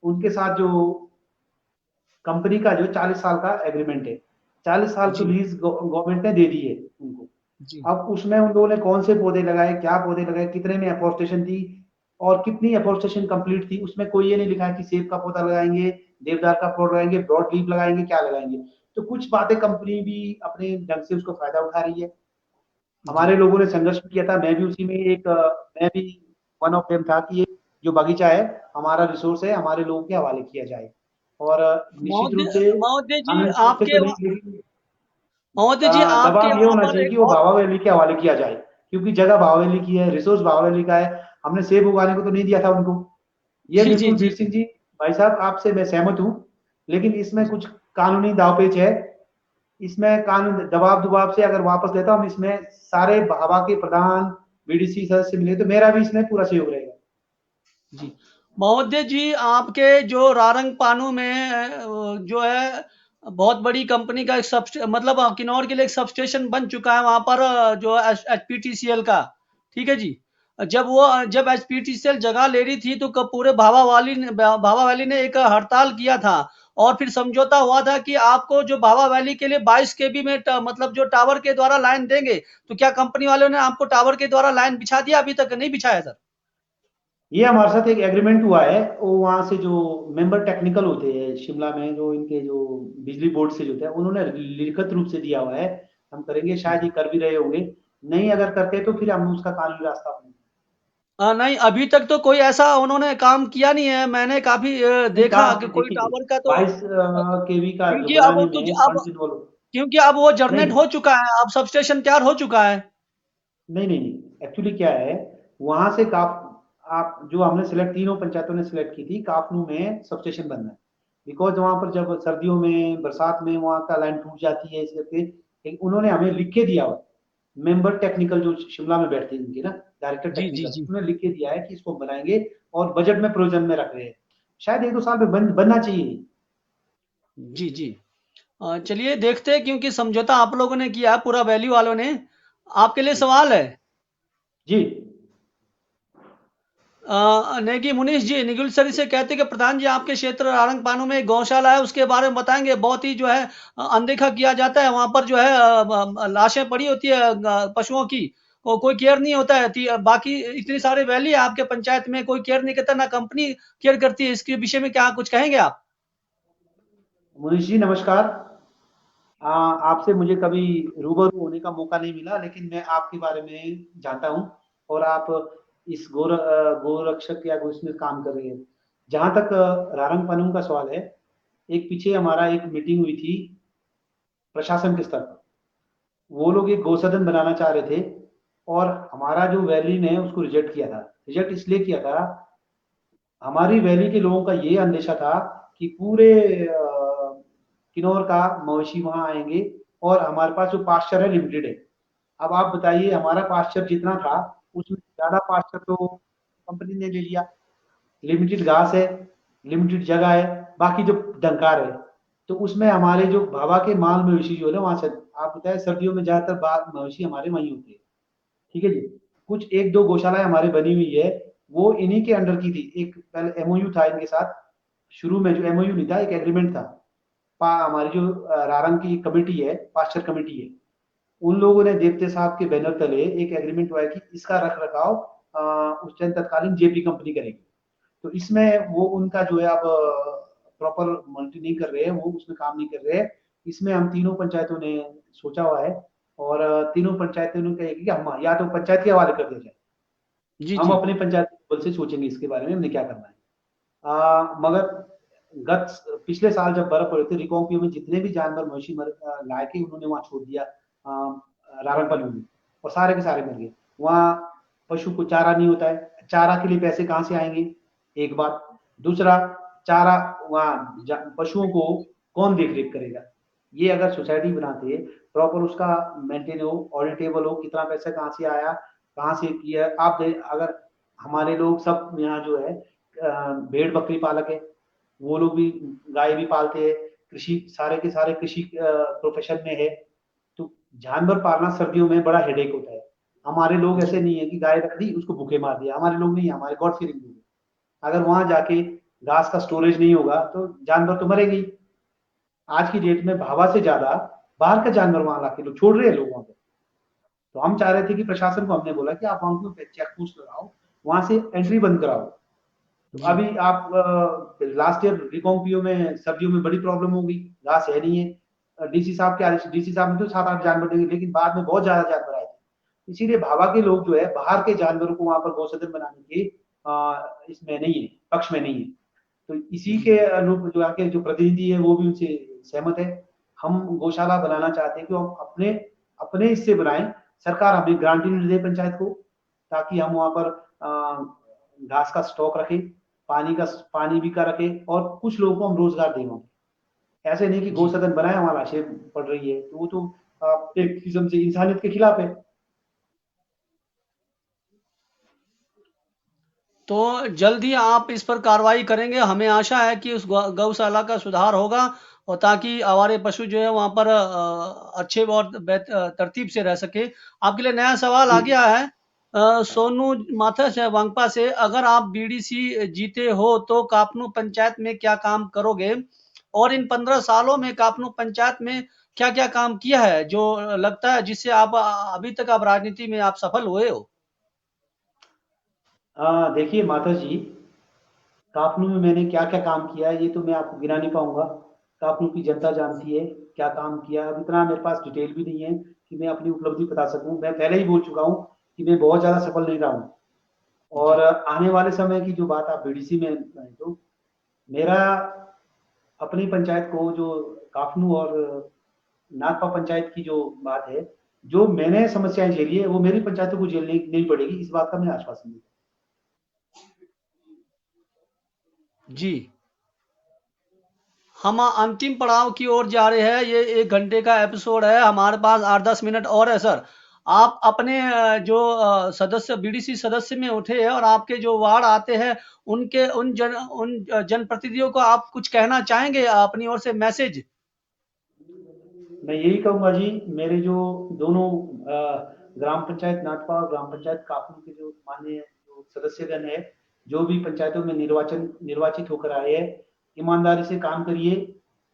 उनके साथ जो कंपनी का जो 40 साल का एग्रीमेंट है, 40 साल तो जी लीज गवर्नमेंट ने दे दी है उनको। जी अब उसमें उन लोगों ने कौन से पौधे लगाए, क्या पौधे लगाए, कितने में एफोरेस्टेशन थी और कितनी एफोरेस्टेशन कंप्लीट थी, उसमें कोई ये नहीं लिखा है कि सेब का पौधा लगाएंगे, देवदार का पौधा लगाएंगे, ब्रॉड लीफ लगाएंगे, क्या लगाएंगे। तो कुछ बातें कंपनी भी अपने ढंग से उसको फायदा उठा रही है। जी हमारे लोगों ने संघर्ष भी किया था, मैं भी उसी में एक मैं भी वन ऑफ देम था कि ये जो बगीचा है हमारा रिसोर्स है, हमारे लोगों के हवाले किया जाए। और निश्चित रूप महोदय से महोदय जी कानूनी रूप से आपके तो नहीं, लेकिन महोदय जी आपके दबाव ये वहां होना पर चाहिए कि एक वो और भावा वैली के हवाले किया जाए, क्योंकि जगह भावा वैली की है, रिसोर्स भावा वैली का है। हमने सेब उगाने को तो नहीं दिया था उनको। ये जी जी बिल्कुल जी वीर सिंह जी, भाई साहब आपसे मैं सहमत हूँ, लेकिन इसमें जी कुछ कानूनी दावपेच है। इसमें कानून दबाव दुबाव से अगर वापस लेता हूँ, इसमें सारे भाभा के प्रधान बीडीसी सदस्य मिले तो मेरा भी इसमें पूरा सहयोग रहेगा। जी महोदय जी आपके जो रारंग पानू में जो है बहुत बड़ी कंपनी का एक सब मतलब किन्नौर के लिए एक सब स्टेशन बन चुका है वहां पर, जो एचपीटीसीएल का। ठीक है जी। जब एचपीटीसीएल जगह ले रही थी तो पूरे भावा वैली ने एक हड़ताल किया था, और फिर समझौता हुआ था कि आपको जो भावा वैली के लिए 22 केबी में मतलब जो टावर के द्वारा लाइन देंगे। तो क्या कंपनी वालों ने आपको टावर के द्वारा लाइन बिछा दिया? अभी तक नहीं बिछाया सर। ये हमारे साथ एक एग्रीमेंट हुआ है, वो वहां से जो मेंबर टेक्निकल होते हैं शिमला में, जो इनके जो बिजली बोर्ड से जो होता है, उन्होंने लिखित रूप से दिया हुआ है। हम करेंगे, शायद ये कर भी रहे होंगे। नहीं अगर करते तो फिर हम उसका कानूनी रास्ता अपनाएंगे। नहीं, अभी तक तो कोई ऐसा उन्होंने काम किया नहीं है। मैंने काफ़ी नहीं देखा काम कि कोई देखिए, टावर का तो 22 केवी का जो क्योंकि अब बनाने तो में अब फंड इन्वॉल्व। क्योंकि अब वो जनरेट नहीं हो चुका है, अब सब स्टेशन तैयार हो चुका है। नहीं नहीं नहीं, एक्चुअली क्या है, वहां से काफ आप जो हमने सिलेक्ट, तीनों पंचायतों ने सिलेक्ट की थी, काफनू में सब स्टेशन बनना है। बिकॉज वहां पर जब सर्दियों में बरसात में वहां का लाइन टूट जाती है, इस करके उन्होंने हमें लिख के दिया हुआ। मेंबर टेक्निकल जो शिमला में बैठते हैं इनके ना, डायरेक्टर जी, जी, टेक्निकल, जी। उन्होंने लिख के दिया है कि इसको बनाएंगे और बजट में प्रोविजन में रख रहे हैं। शायद 1-2 साल में बनना चाहिए। जी, जी। चलिए देखते हैं, क्योंकि समझौता आप लोगों ने किया है, पूरा वैली वालों ने। आपके लिए सवाल है। जी नेगी मुनीष जी निगुलसरी से कहते हैं कि प्रधान जी आपके क्षेत्र रारंगपानो में एक गौशाला है, उसके बारे में बताएंगे। बहुत ही जो है अनदेखा किया जाता है वहां पर, जो है लाशें पड़ी होती है पशुओं की, और कोई केयर नहीं होता है। बाकी इतनी सारे वैली है आपके पंचायत में, कोई केयर नहीं करता, ना कंपनी केयर करती है। इसके विषय में क्या कुछ कहेंगे आप? मुनीष जी नमस्कार। आपसे मुझे कभी रूबरू होने का मौका नहीं मिला, लेकिन मैं आपके बारे में जानता हूँ। और आप इस गोरक्षक या इसमें काम कर रहे हैं। जहां तक रारंग पनूंग का सवाल है, एक पीछे हमारा एक मीटिंग हुई थी प्रशासन के स्तर पर। वो लोग एक गौसदन बनाना चाह रहे थे, और हमारा जो वैली ने उसको रिजेक्ट किया था। रिजेक्ट इसलिए किया था, हमारी वैली के लोगों का ये अंदेशा था कि पूरे किन्नौर का मवेशी वहां आएंगे, और हमारे पास जो पास्चर है लिमिटेड है। अब आप बताइए, हमारा पास्चर जितना था उसमें ज्यादा पास्चर तो कंपनी ने ले लिया। लिमिटेड घास है, लिमिटेड जगह है, बाकी जो डंकार है, तो उसमें हमारे जो भाभा के माल मवेशी जो है ना वहां से आप बताएं, सर्दियों में ज्यादातर बाघ मवेशी हमारे वहीं होते हैं। ठीक है जी। कुछ एक दो गौशालाएं हमारे बनी हुई है, वो इन्हीं के अंडर की थी। एक पहले एमओयू था इनके साथ, शुरू में जो एमओयू नहीं था, एक एग्रीमेंट था। हमारी जो रारंग की कमेटी है, पास्चर कमेटी है, उन लोगों ने देवते साहब के बैनर तले एक एग्रीमेंट हुआ है कि इसका रख रखाव उस टाइम तत्कालीन जेपी कंपनी करेगी। तो इसमें वो उनका जो है अब प्रॉपर मल्टी नहीं कर रहे हैं, वो उसमें काम नहीं कर रहे हैं। इसमें हम तीनों पंचायतों ने सोचा हुआ है, और तीनों पंचायतों ने कहा कि हम या तो पंचायत के हवाले कर दिया जाए, जी, हम जी। अपने पंचायत लेवल से सोचेंगे इसके बारे में हमने क्या करना है। मगर गत पिछले साल जब बर्फ पड़ी थी, रिकांगपिओ में जितने भी जानवर मवेशी लाए के उन्होंने वहां छोड़ दिया रावणपल्ली में, और सारे के सारे मर गए। वहां पशु को चारा नहीं होता है, चारा के लिए पैसे कहाँ से आएंगे, एक बात। दूसरा, चारा वहां पशुओं को कौन देख रेख करेगा। ये अगर सोसाइटी बनाते प्रॉपर, उसका मेंटेन हो, ऑडिटेबल हो, कितना पैसा कहाँ से आया, कहाँ से किया। आप अगर हमारे लोग सब यहाँ जो है भेड़ बकरी पालक है, वो लोग भी गाय भी पालते हैं, कृषि सारे के सारे कृषि प्रोफेशन में है। तो जानवर पालना सर्दियों में बड़ा हेडेक होता है। हमारे लोग जी, ऐसे नहीं है कि गाय रख दी उसको भूखे मार दिया, हमारे लोग नहीं है, हमारे गॉड फीलिंग लोग हैं। अगर वहां जाके घास का स्टोरेज नहीं होगा तो जानवर तो मरेंगे ही। आज की डेट में भावा से ज्यादा बाहर का जानवर वहां लाके लोग छोड़ रहे हैं लोग वहां पे। तो हम चाह रहे थे कि प्रशासन को हमने बोला कि आप वहां को चेक पोस्ट लगाओ, वहां से एंट्री बंद कराओ। तो जी, अभी आप लास्ट ईयर रिकांगपिओ में सर्दियों में बड़ी प्रॉब्लम हो गई, घास है नहीं है। डीसी साहब के आदेश, डीसी साहब ने तो 7-8 जानवर देंगे, लेकिन बाद में बहुत ज्यादा जानवर आए थे। इसीलिए भाभा के लोग जो है बाहर के जानवरों को वहां पर गौसदन बनाने के इसमें नहीं है, पक्ष में नहीं है। तो इसी जी, के अनुरूप जो आके जो प्रतिनिधि है वो भी उनसे सहमत है। हम गौशाला बनाना चाहते हैं कि हम अपने अपने इससे बनाएं। सरकार हमें ग्रांट नहीं दे पंचायत को, ताकि हम वहां पर घास का स्टॉक रखें, पानी भी का रखें, और कुछ लोगों को हम रोजगार दें वहां पे। ऐसे नहीं कि गौ जी। सदन बनाए हमारा लाशें पड़ रही है, तो वो तो एक किस्म से इंसानियत के खिलाफ है। तो जल्द ही आप इस पर कार्रवाई करेंगे। हमें आशा है कि उस गौशाला का सुधार होगा, और ताकि आवारे पशु जो है वहाँ पर अच्छे और तरतीब से रह सके। आपके लिए नया सवाल आ जी। गया है, सोनू माथस है वांगपा से। अगर आप बीडीसी जीते हो तो कापनू पंचायत में क्या काम करोगे, और इन 15 सालों में कापनू पंचायत में क्या क्या काम किया है जो लगता है जिससे आप अभी तक आप राजनीति में आप सफल हुए हो। देखिए माता जी, काफनू में मैंने क्या क्या काम किया है ये तो मैं आपको गिना नहीं पाऊंगा। काफनू की जनता जानती है क्या काम किया। अब इतना मेरे पास डिटेल भी नहीं है कि मैं अपनी उपलब्धि बता सकूं। मैं पहले ही बोल चुका हूं कि मैं बहुत ज्यादा सफल नहीं रहा हूं। और जी, आने वाले समय की जो बात आप बीडीसी में तो मेरा अपनी पंचायत को जो काफनू और नागपा पंचायत की जो बात है, जो मैंने समस्याएं झेली है वो मेरी पंचायतों को झेलनी नहीं पड़ेगी, इस बात का मैं आश्वासन देता जी। हम अंतिम पड़ाव की ओर जा रहे हैं। ये 1 घंटे का एपिसोड है, हमारे पास 8-10 मिनट और है सर। आप अपने जो सदस्य बीडीसी सदस्य में उठे हैं और आपके जो वार्ड आते हैं, उनके उन जनप्रतिनिधियों को आप कुछ कहना चाहेंगे अपनी ओर से मैसेज। हूँ। मैं यही कहूंगा जी, मेरे जो दोनों ग्राम पंचायत नाटपा और ग्राम पंचायत काफू के जो माननीय जो सदस्यगण है, जो भी पंचायतों में निर्वाचित होकर आए हैं, ईमानदारी से काम करिए।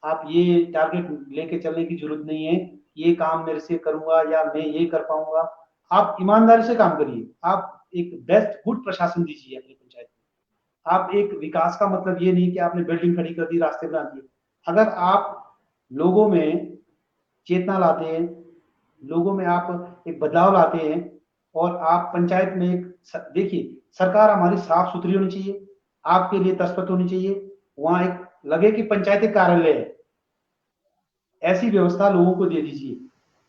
आप ये टारगेट लेके चलने की जरूरत नहीं है, ये काम मेरे से करूंगा या मैं ये कर पाऊंगा। आप ईमानदारी से काम करिए। आप एक बेस्ट गुड प्रशासन दीजिए अपनी पंचायत में। आप एक विकास का मतलब ये नहीं कि आपने बिल्डिंग खड़ी कर दी, रास्ते बना दिए। अगर आप लोगों में चेतना लाते हैं, लोगों में आप एक बदलाव लाते हैं, और आप पंचायत में एक देखिए, सरकार हमारी साफ सुथरी होनी चाहिए, आपके लिए तत्पर होनी चाहिए। वहां एक लगे कि पंचायती कार्यालय है, ऐसी व्यवस्था लोगों को दे दीजिए।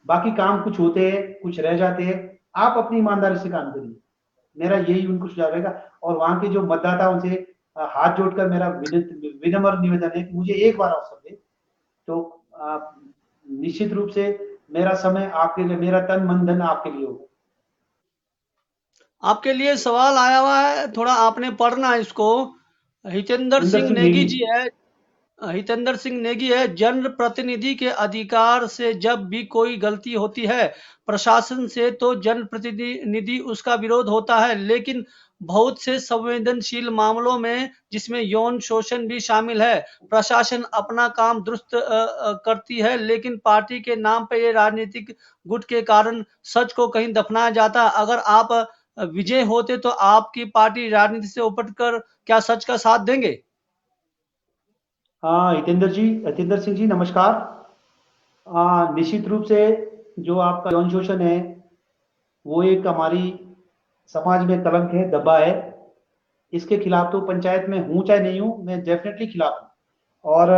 बाकी काम कुछ होते हैं, कुछ रह जाते हैं, आप अपनी ईमानदारी से काम करिए। मेरा यही उनको सुझाव रहेगा। और वहां के जो मतदाता उनसे हाथ जोड़कर मेरा विनम्र निवेदन है कि मुझे एक बार अवसर दे। तो आप निश्चित रूप से मेरा समय आपके लिए, मेरा तन मन धन आपके लिए होगा। आपके लिए सवाल आया हुआ है, थोड़ा आपने पढ़ना इसको। हितेंद्र सुंदर सिंह सिंह नेगी नेगी। जी है। हितेंद्र सिंह नेगी है, जनप्रतिनिधि के अधिकार से जब भी कोई गलती होती है प्रशासन से, तो जनप्रतिनिधि उसका विरोध होता है, लेकिन बहुत से संवेदनशील मामलों में, जिसमें यौन शोषण भी शामिल है, प्रशासन अपना काम दुरुस्त करती है, लेकिन पार्टी के नाम पे ये राजनीतिक गुट के कारण सच को कहीं दफनाया जाता है। अगर आप विजय होते तो आपकी पार्टी राजनीति से उपटकर क्या सच का साथ देंगे? हाँ, हितेंद्र सिंह जी नमस्कार। निश्चित रूप से जो आपका यौन शोषण है वो एक हमारी समाज में कलंक है, धब्बा है। इसके खिलाफ तो पंचायत में हूँ चाहे नहीं हूँ, मैं डेफिनेटली खिलाफ हूँ। और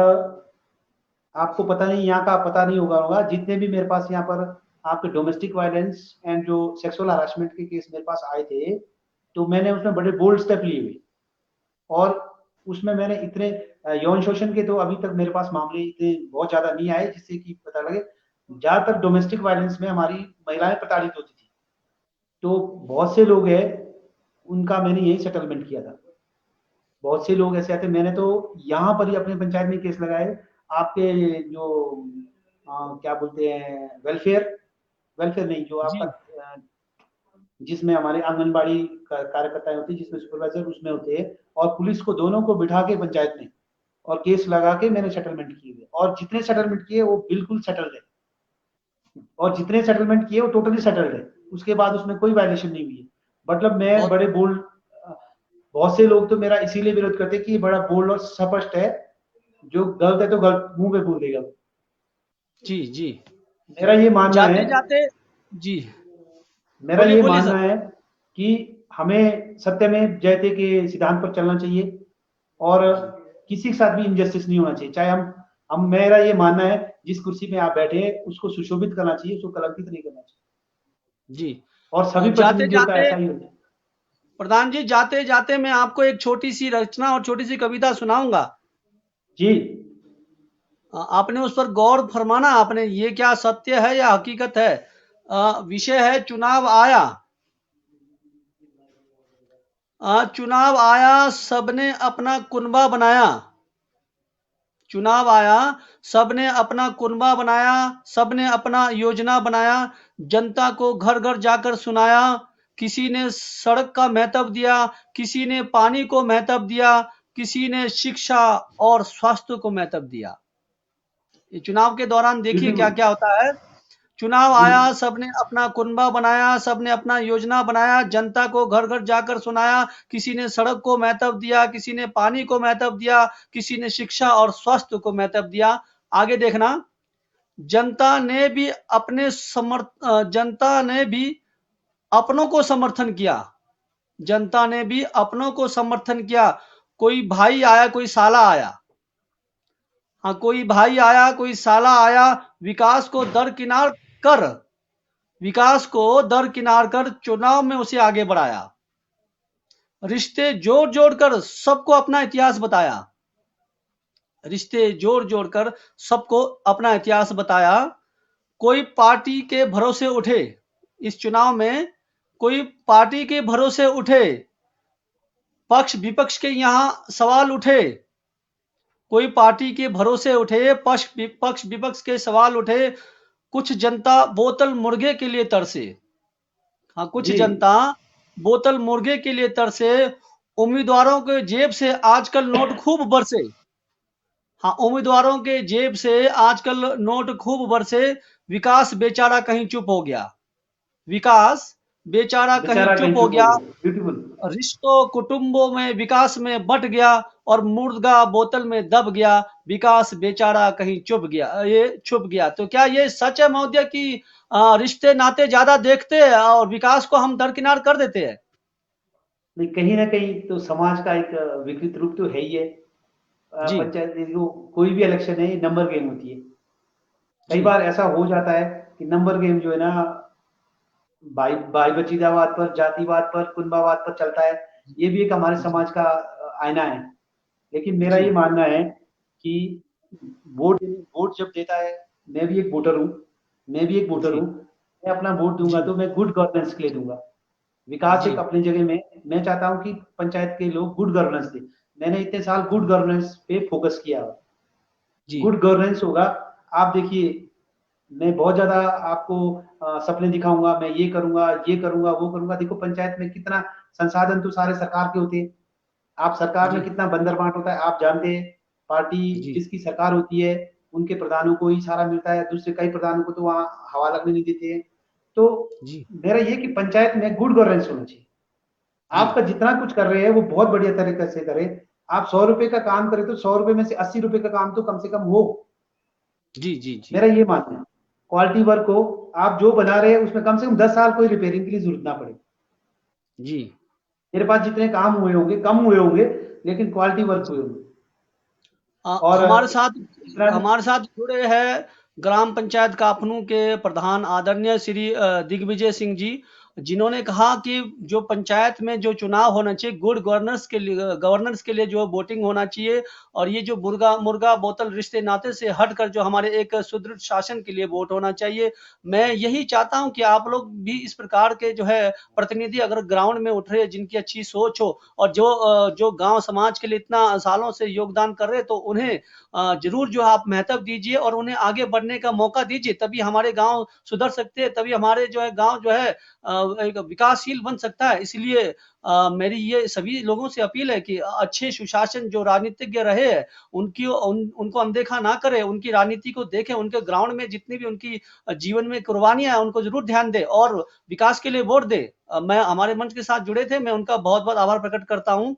आपको पता नहीं, यहाँ का पता नहीं होगा, जितने भी मेरे पास यहाँ पर आपके डोमेस्टिक वायलेंस एंड जो सेक्सुअल हरासमेंट के केस मेरे पास आए थे, तो मैंने उसमें बड़े बोल्ड स्टेप लिए हुए। और उसमें मैंने इतने यौन शोषण के तो अभी तक मेरे पास मामले इतने बहुत ज्यादा नहीं आए जिससे कि पता लगे। ज्यादातर डोमेस्टिक वायलेंस में हमारी महिलाएं प्रताड़ित होती थी, तो बहुत से लोग हैं उनका मैंने यही सेटलमेंट किया था। बहुत से लोग ऐसे आते, मैंने तो यहाँ पर ही अपने पंचायत में केस लगाए। आपके जो क्या बोलते हैं, वेलफेयर वेलफेयर नहीं, जो आपका जी जिसमें हमारे आंगनबाड़ी कार्यकर्ताएं होती है, जिसमें सुपरवाइजर उसमें होते हैं, और पुलिस को दोनों को बिठा के पंचायत में और केस लगा के मैंने सेटलमेंट किए हुए। और जितने सेटलमेंट किए वो बिल्कुल सेटल्ड है, और जितने सेटलमेंट किए वो टोटली सेटल्ड है। उसके बाद उसमें कोई वायलेशन नहीं हुई है। मतलब मैं बहुत बड़े बोल्ड, बहुत से लोग तो मेरा इसीलिए विरोध करते हैं कि ये बड़ा बोल्ड और स्पष्ट है, जो गलत है तो गलत मुंह पे बोल देगा। जी जी। मेरा ये मानना है जाते जाते जी मेरा बोलिए ये बोलिए मानना सर। है कि हमें सत्यमेव जयते के सिद्धांत पर चलना चाहिए, और किसी के साथ भी इनजस्टिस नहीं होना चाहिए। चाहे हम मेरा ये मानना है, जिस कुर्सी पे आप बैठे हैं उसको सुशोभित करना चाहिए, उसको कलंकित नहीं करना चाहिए। जी और सभी जाते प्रतिनिधियों का जाते ऐसा ही होता है। प्रधान जी, जाते जाते मैं आपको एक छोटी सी रचना और छोटी सी कविता सुनाऊंगा। जी आपने उस पर गौर फरमाना, आपने ये क्या सत्य है या हकीकत है। विषय है चुनाव आया। चुनाव आया, सबने अपना कुनबा बनाया। चुनाव आया, सबने अपना कुनबा बनाया, सबने अपना योजना बनाया, जनता को घर घर जाकर सुनाया। किसी ने सड़क का महत्व दिया, किसी ने पानी को महत्व दिया, किसी ने शिक्षा और स्वास्थ्य को महत्व दिया। ये चुनाव के दौरान देखिए क्या ब्यूटीफुल। क्या होता है। चुनाव जी आया, सबने अपना कुनबा बनाया, सबने अपना योजना बनाया, जनता को घर घर जाकर सुनाया। किसी ने सड़क को महत्व दिया, किसी ने पानी को महत्व दिया, किसी ने शिक्षा और स्वास्थ्य को महत्व दिया। आगे देखना, जनता ने भी जनता ने भी अपनों को समर्थन किया। जनता ने भी अपनों को समर्थन किया। कोई भाई आया, कोई साला आया। हाँ, कोई भाई आया, कोई साला आया। विकास को दरकिनार कर विकास को दरकिनार कर चुनाव में उसे आगे बढ़ाया। रिश्ते जोड़ जोड़ कर सबको अपना इतिहास बताया। रिश्ते जोड़ जोड़ कर सबको अपना इतिहास बताया। कोई पार्टी के भरोसे उठे, इस चुनाव में कोई पार्टी के भरोसे उठे, पक्ष विपक्ष के यहां सवाल उठे। कोई पार्टी के भरोसे उठे, पक्ष विपक्ष के सवाल उठे। कुछ जनता बोतल मुर्गे के लिए तरसे। हाँ, कुछ जी जनता बोतल मुर्गे के लिए तरसे। उम्मीदवारों के जेब से आजकल नोट खूब बरसे। हाँ, उम्मीदवारों के जेब से आजकल नोट खूब बरसे। विकास बेचारा कहीं चुप हो गया। विकास बेचारा कहीं बेचारा चुप कहीं हो चुप हो गया। गया, ब्यूटीफुल। रिश्तों कुटुंबों में विकास में बट गया, और मुर्गा बोतल में दब गया। विकास बेचारा कहीं चुप गया, ये छुप गया। तो क्या ये सच है महोदय कि रिश्ते नाते ज्यादा देखते हैं और विकास को हम दरकिनार कर देते हैं? नहीं, कहीं ना कहीं तो समाज का एक विकृत रूप तो है ही है। जी पंचायत जो कोई भी इलेक्शन है, नंबर गेम होती है। कई जी बार ऐसा हो जाता है कि नंबर गेम जो है ना, भाई भाई भतीजावाद पर, जातिवाद पर, कुनबावाद पर चलता है। ये भी एक हमारे जी समाज का आईना है। लेकिन मेरा जी ये मानना है कि वोट जब देता है, मैं भी एक वोटर हूँ, मैं भी एक वोटर जी हूँ। मैं अपना वोट दूंगा जी तो मैं गुड गवर्नेंस के लिए दूंगा। विकास जी एक अपनी जगह में, मैं चाहता हूँ कि पंचायत के लोग गुड गवर्नेंस दे। मैंने इतने साल गुड गवर्नेंस पे फोकस किया है। जी, गुड गवर्नेंस होगा। आप देखिए, मैं बहुत ज़्यादा आपको सपने दिखाऊँगा, मैं ये करूँगा, वो करूँगा। देखो पंचायत में कितना संसाधन तो सारे सरकार के होते हैं। आप सरकार में जी, कितना बंदर-बाँट होता है, आप जानते हैं। पार्टी जी, जिसकी सरकार होती है, उनके प्रधानों को ही सारा मिलता है, दूसरे कई प्रधानों को तो वहाँ हवा लगने नहीं देते हैं। तो जी, मेरा ये कि पंचायत में गुड गवर्नेंस होना चाहिए। जी, आपका जितना कुछ कर रहे हैं, वो बहुत बढ़िया तरीके से करें। आप ₹100 का काम करें, तो ₹100 में से ₹80 का काम तो कम से कम हो। जी, जी, जी, मेरा ये मानना है। क्वालिटी वर्क हो, आप जो बना रहे हैं, उसमें कम से कम 10 साल कोई रिपेयरिंग के लिए ज़रूरत ना पड़े। जी। मेरे पास जितने काम हुए होंगे, कम हुए होंगे, लेकिन क्वालिटी वर्क हुए होंगे। और हमारे साथ इतना हमारे साथ जुड़े हैं ग्राम पंचायत कापनू के प्रधान आदरणीय श्री दिग्विजय सिंह जी, जिन्होंने कहा कि जो पंचायत में जो चुनाव होना चाहिए, गुड गवर्नेंस के लिए जो वोटिंग होना चाहिए, और ये जो मुर्गा मुर्गा बोतल रिश्ते नाते से हटकर जो हमारे एक सुदृढ़ शासन के लिए वोट होना चाहिए। मैं यही चाहता हूं कि आप लोग भी इस प्रकार के जो है प्रतिनिधि अगर ग्राउंड में उठ रहे, जिनकी अच्छी सोच हो, और जो गांव समाज के लिए इतना सालों से योगदान कर रहे, तो उन्हें जरूर जो है आप महत्व दीजिए और उन्हें आगे बढ़ने का मौका दीजिए। तभी हमारे गांव सुधर सकते हैं, तभी हमारे जो है गांव जो है एक विकासशील बन सकता है। इसलिए मेरी ये सभी लोगों से अपील है कि अच्छे सुशासन जो राजनीतिज्ञ रहे हैं, उनको अनदेखा ना करें, उनकी राजनीति को देखें, उनके ग्राउंड में जितनी भी उनकी जीवन में कुर्बानियां हैं, उनको जरूर ध्यान दें और विकास के लिए वोट दें। मैं हमारे मंच के साथ जुड़े थे, मैं उनका बहुत बहुत आभार प्रकट करता हूं।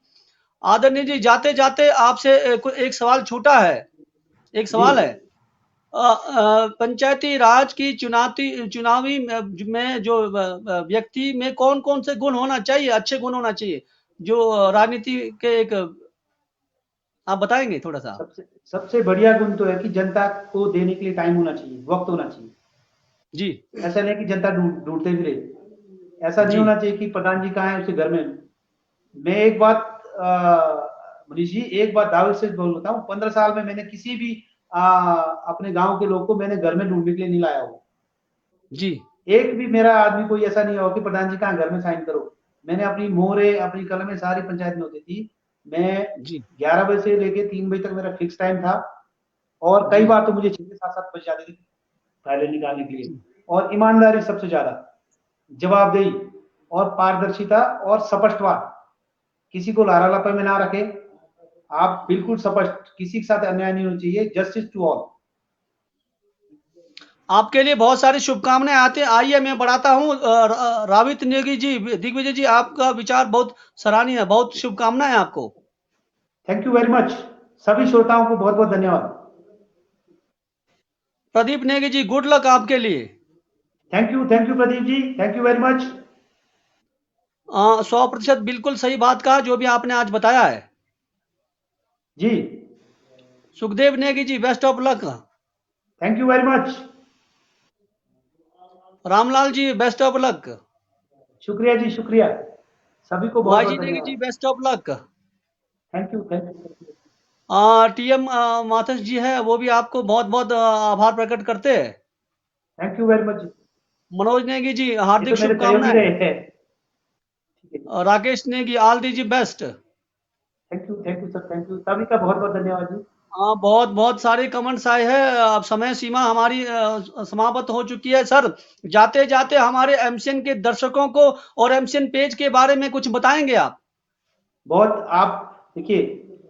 आदरणीय जी, जाते जाते आपसे एक सवाल छूटा है। एक जी, सवाल है, पंचायती राज की चुनावी में जो व्यक्ति में कौन कौन से गुण होना चाहिए, अच्छे गुण होना चाहिए, जो राजनीति के एक आप बताएंगे थोड़ा सा। सबसे सबसे बढ़िया गुण तो है कि जनता को देने के लिए टाइम होना चाहिए, वक़्त होना चाहिए। जी, ऐसा नहीं कि जनता ढूँढते फिरे। ऐसा नहीं जी, होना चाहिए कि प्रधान जी कहाँ हैं, उसके घर में। मैं एक बात मनीष जी, एक बात दावे से बोलता हूँ, 15 साल में मैंने किसी भी अपने गाँव के लोग को मैंने घर में ढूँढने के लिए नहीं लाया हूँ। जी, एक भी मेरा आदमी कोई ऐसा नहीं हुआ कि प्रधान जी कहाँ, घर में साइन करो। मैंने अपनी मोहरें, अपनी कलमें सारी पंचायत में होती थी। मैं जी, 11 बजे से लेके 3 बजे तक मेरा फिक्स टाइम था, और कई जी, बार तो मुझे 6 से 7-7 बज जाते थे फाइलें निकालने के लिए। जी, और ईमानदारी सबसे ज़्यादा, जवाबदेही और पारदर्शिता और स्पष्टवाद। किसी को लारा-लापे में ना रखें। आप बिल्कुल स्पष्ट, किसी के साथ अन्याय नहीं होना चाहिए, जस्टिस टू ऑल। आपके लिए बहुत सारी शुभकामनाएं आते हैं। आइए मैं बढ़ाता हूँ, रावित नेगी जी, दिग्विजय जी, आपका विचार बहुत सराहनीय है, बहुत शुभकामनाएं आपको। Thank you very much. सभी श्रोताओं को बहुत-बहुत धन्यवाद। प्रदीप नेगी जी, गुड लक आपके लिए। Thank you Pradeep ji, thank you very much. 100% बिल्कुल सही बात कहा जो भी आपने आज बताया है। जी, Sukhdev Negi ji, best of luck. Thank you very much. Ramlal ji, best of luck. शुक्रिया जी, शुक्रिया। सभी को वाईजी बहुत-बहुत नेगी जी, धन्यवाद। Best of luck. Thank you, thank you, thank you. टीएम माथस जी है, वो भी आपको बहुत बहुत आभार प्रकट करते हैं। Thank you very much. Manoj Negi ji, ये तो हार्दिक मेरे सहयोगी शुभकामनाएं। रहे हैं। ठीक है। Rakesh Negi, all the ji best. Thank you sir, thank you. सभी का बहुत-बहुत धन्यवाद जी। हाँ, बहुत बहुत सारे कमेंट्स आए हैं। अब समय सीमा हमारी समाप्त हो चुकी है सर। जाते जाते हमारे एमसीएन के दर्शकों को और एमसीएन पेज के बारे में कुछ बताएंगे आप। बहुत आप देखिए,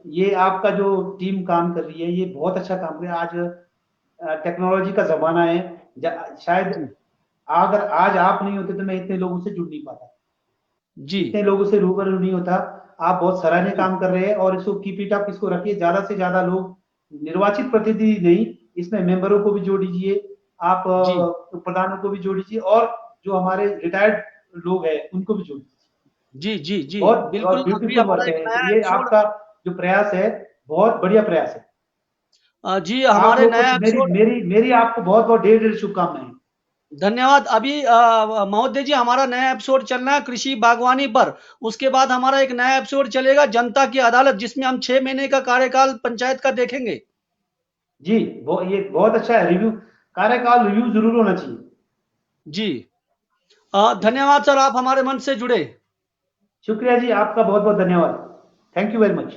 ये आपका जो टीम काम कर रही है, ये बहुत अच्छा काम कर रही है। आज टेक्नोलॉजी का ज़माना है। शायद जी, अगर आज आप नहीं होते तो मैं इतने लोगों से जुड़ नहीं पाता, जी, इतने लोगों से रूबरू नहीं होता। आप बहुत सराहनीय जी, काम कर रहे हैं, और इसको कीप इट अप, इसको रखिए। ज़्यादा से ज़्यादा लोग, निर्वाचित प्रतिनिधि नहीं, इसमें मेंबरों को भी जोड़िए, आप जी, प्रधानों को भी जोड़िए, और जो हमारे रिटायर्ड लोग हैं उनको भी जोड़िए। जी, जी, जी, बहुत बिल्कुल। बहुत अभी ब्यूटीफुल हमारा वर्क एक है नया ये एपिसोड, आपका। जो प्रयास है, बहुत बढ़िया प्रयास है। जी, आप हमारे लोगों नया को मेरी एपिसोड, मेरी मेरी आपको बहुत बहुत ढेर ढेर शुभकामनाएं। धन्यवाद। अभी महोदय जी, हमारा नया एपिसोड चलना है कृषि बागवानी पर। उसके बाद हमारा एक नया एपिसोड चलेगा जनता की अदालत, जिसमें हम 6 महीने का कार्यकाल पंचायत का देखेंगे। जी, वो ये बहुत अच्छा है। रिव्यू, कार्यकाल रिव्यू जरूर होना चाहिए। जी, धन्यवाद सर, आप हमारे मंच से जुड़े। शुक्रिया जी, आपका बहुत बहुत धन्यवाद। Thank you very much.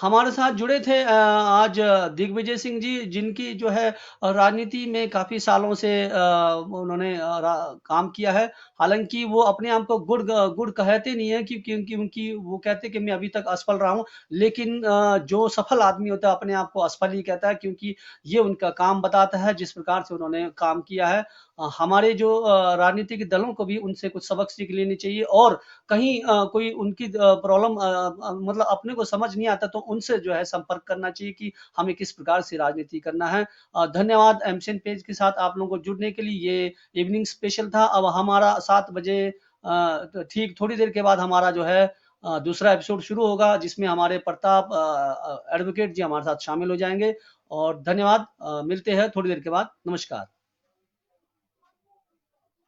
हमारे साथ जुड़े थे आज दिग्विजय सिंह जी, जिनकी जो है राजनीति में काफ़ी सालों से उन्होंने काम किया है। हालाँकि वो अपने आप को गुड कहते नहीं है, क्योंकि उनकी वो कहते हैं कि मैं अभी तक असफल रहा हूँ। लेकिन जो सफल आदमी होता है अपने आप को असफल ही कहता है, क्योंकि ये उनका काम बताता है जिस प्रकार से उन्होंने काम किया है। हमारे जो राजनीतिक दलों को भी उनसे कुछ सबक सीख लेनी चाहिए, और कहीं कोई उनकी प्रॉब्लम मतलब अपने को समझ नहीं आता, तो उनसे जो है संपर्क करना चाहिए कि हमें किस प्रकार से राजनीति करना है। धन्यवाद एमसीएन पेज के साथ आप लोगों को जुड़ने के लिए। ये इवनिंग स्पेशल था। अब हमारा 7 बजे तो ठीक थोड़ी देर के बाद हमारा जो है दूसरा एपिसोड शुरू होगा, जिसमें हमारे प्रताप एडवोकेट जी हमारे साथ शामिल हो जाएंगे। और धन्यवाद। मिलते हैं थोड़ी देर के बाद। नमस्कार।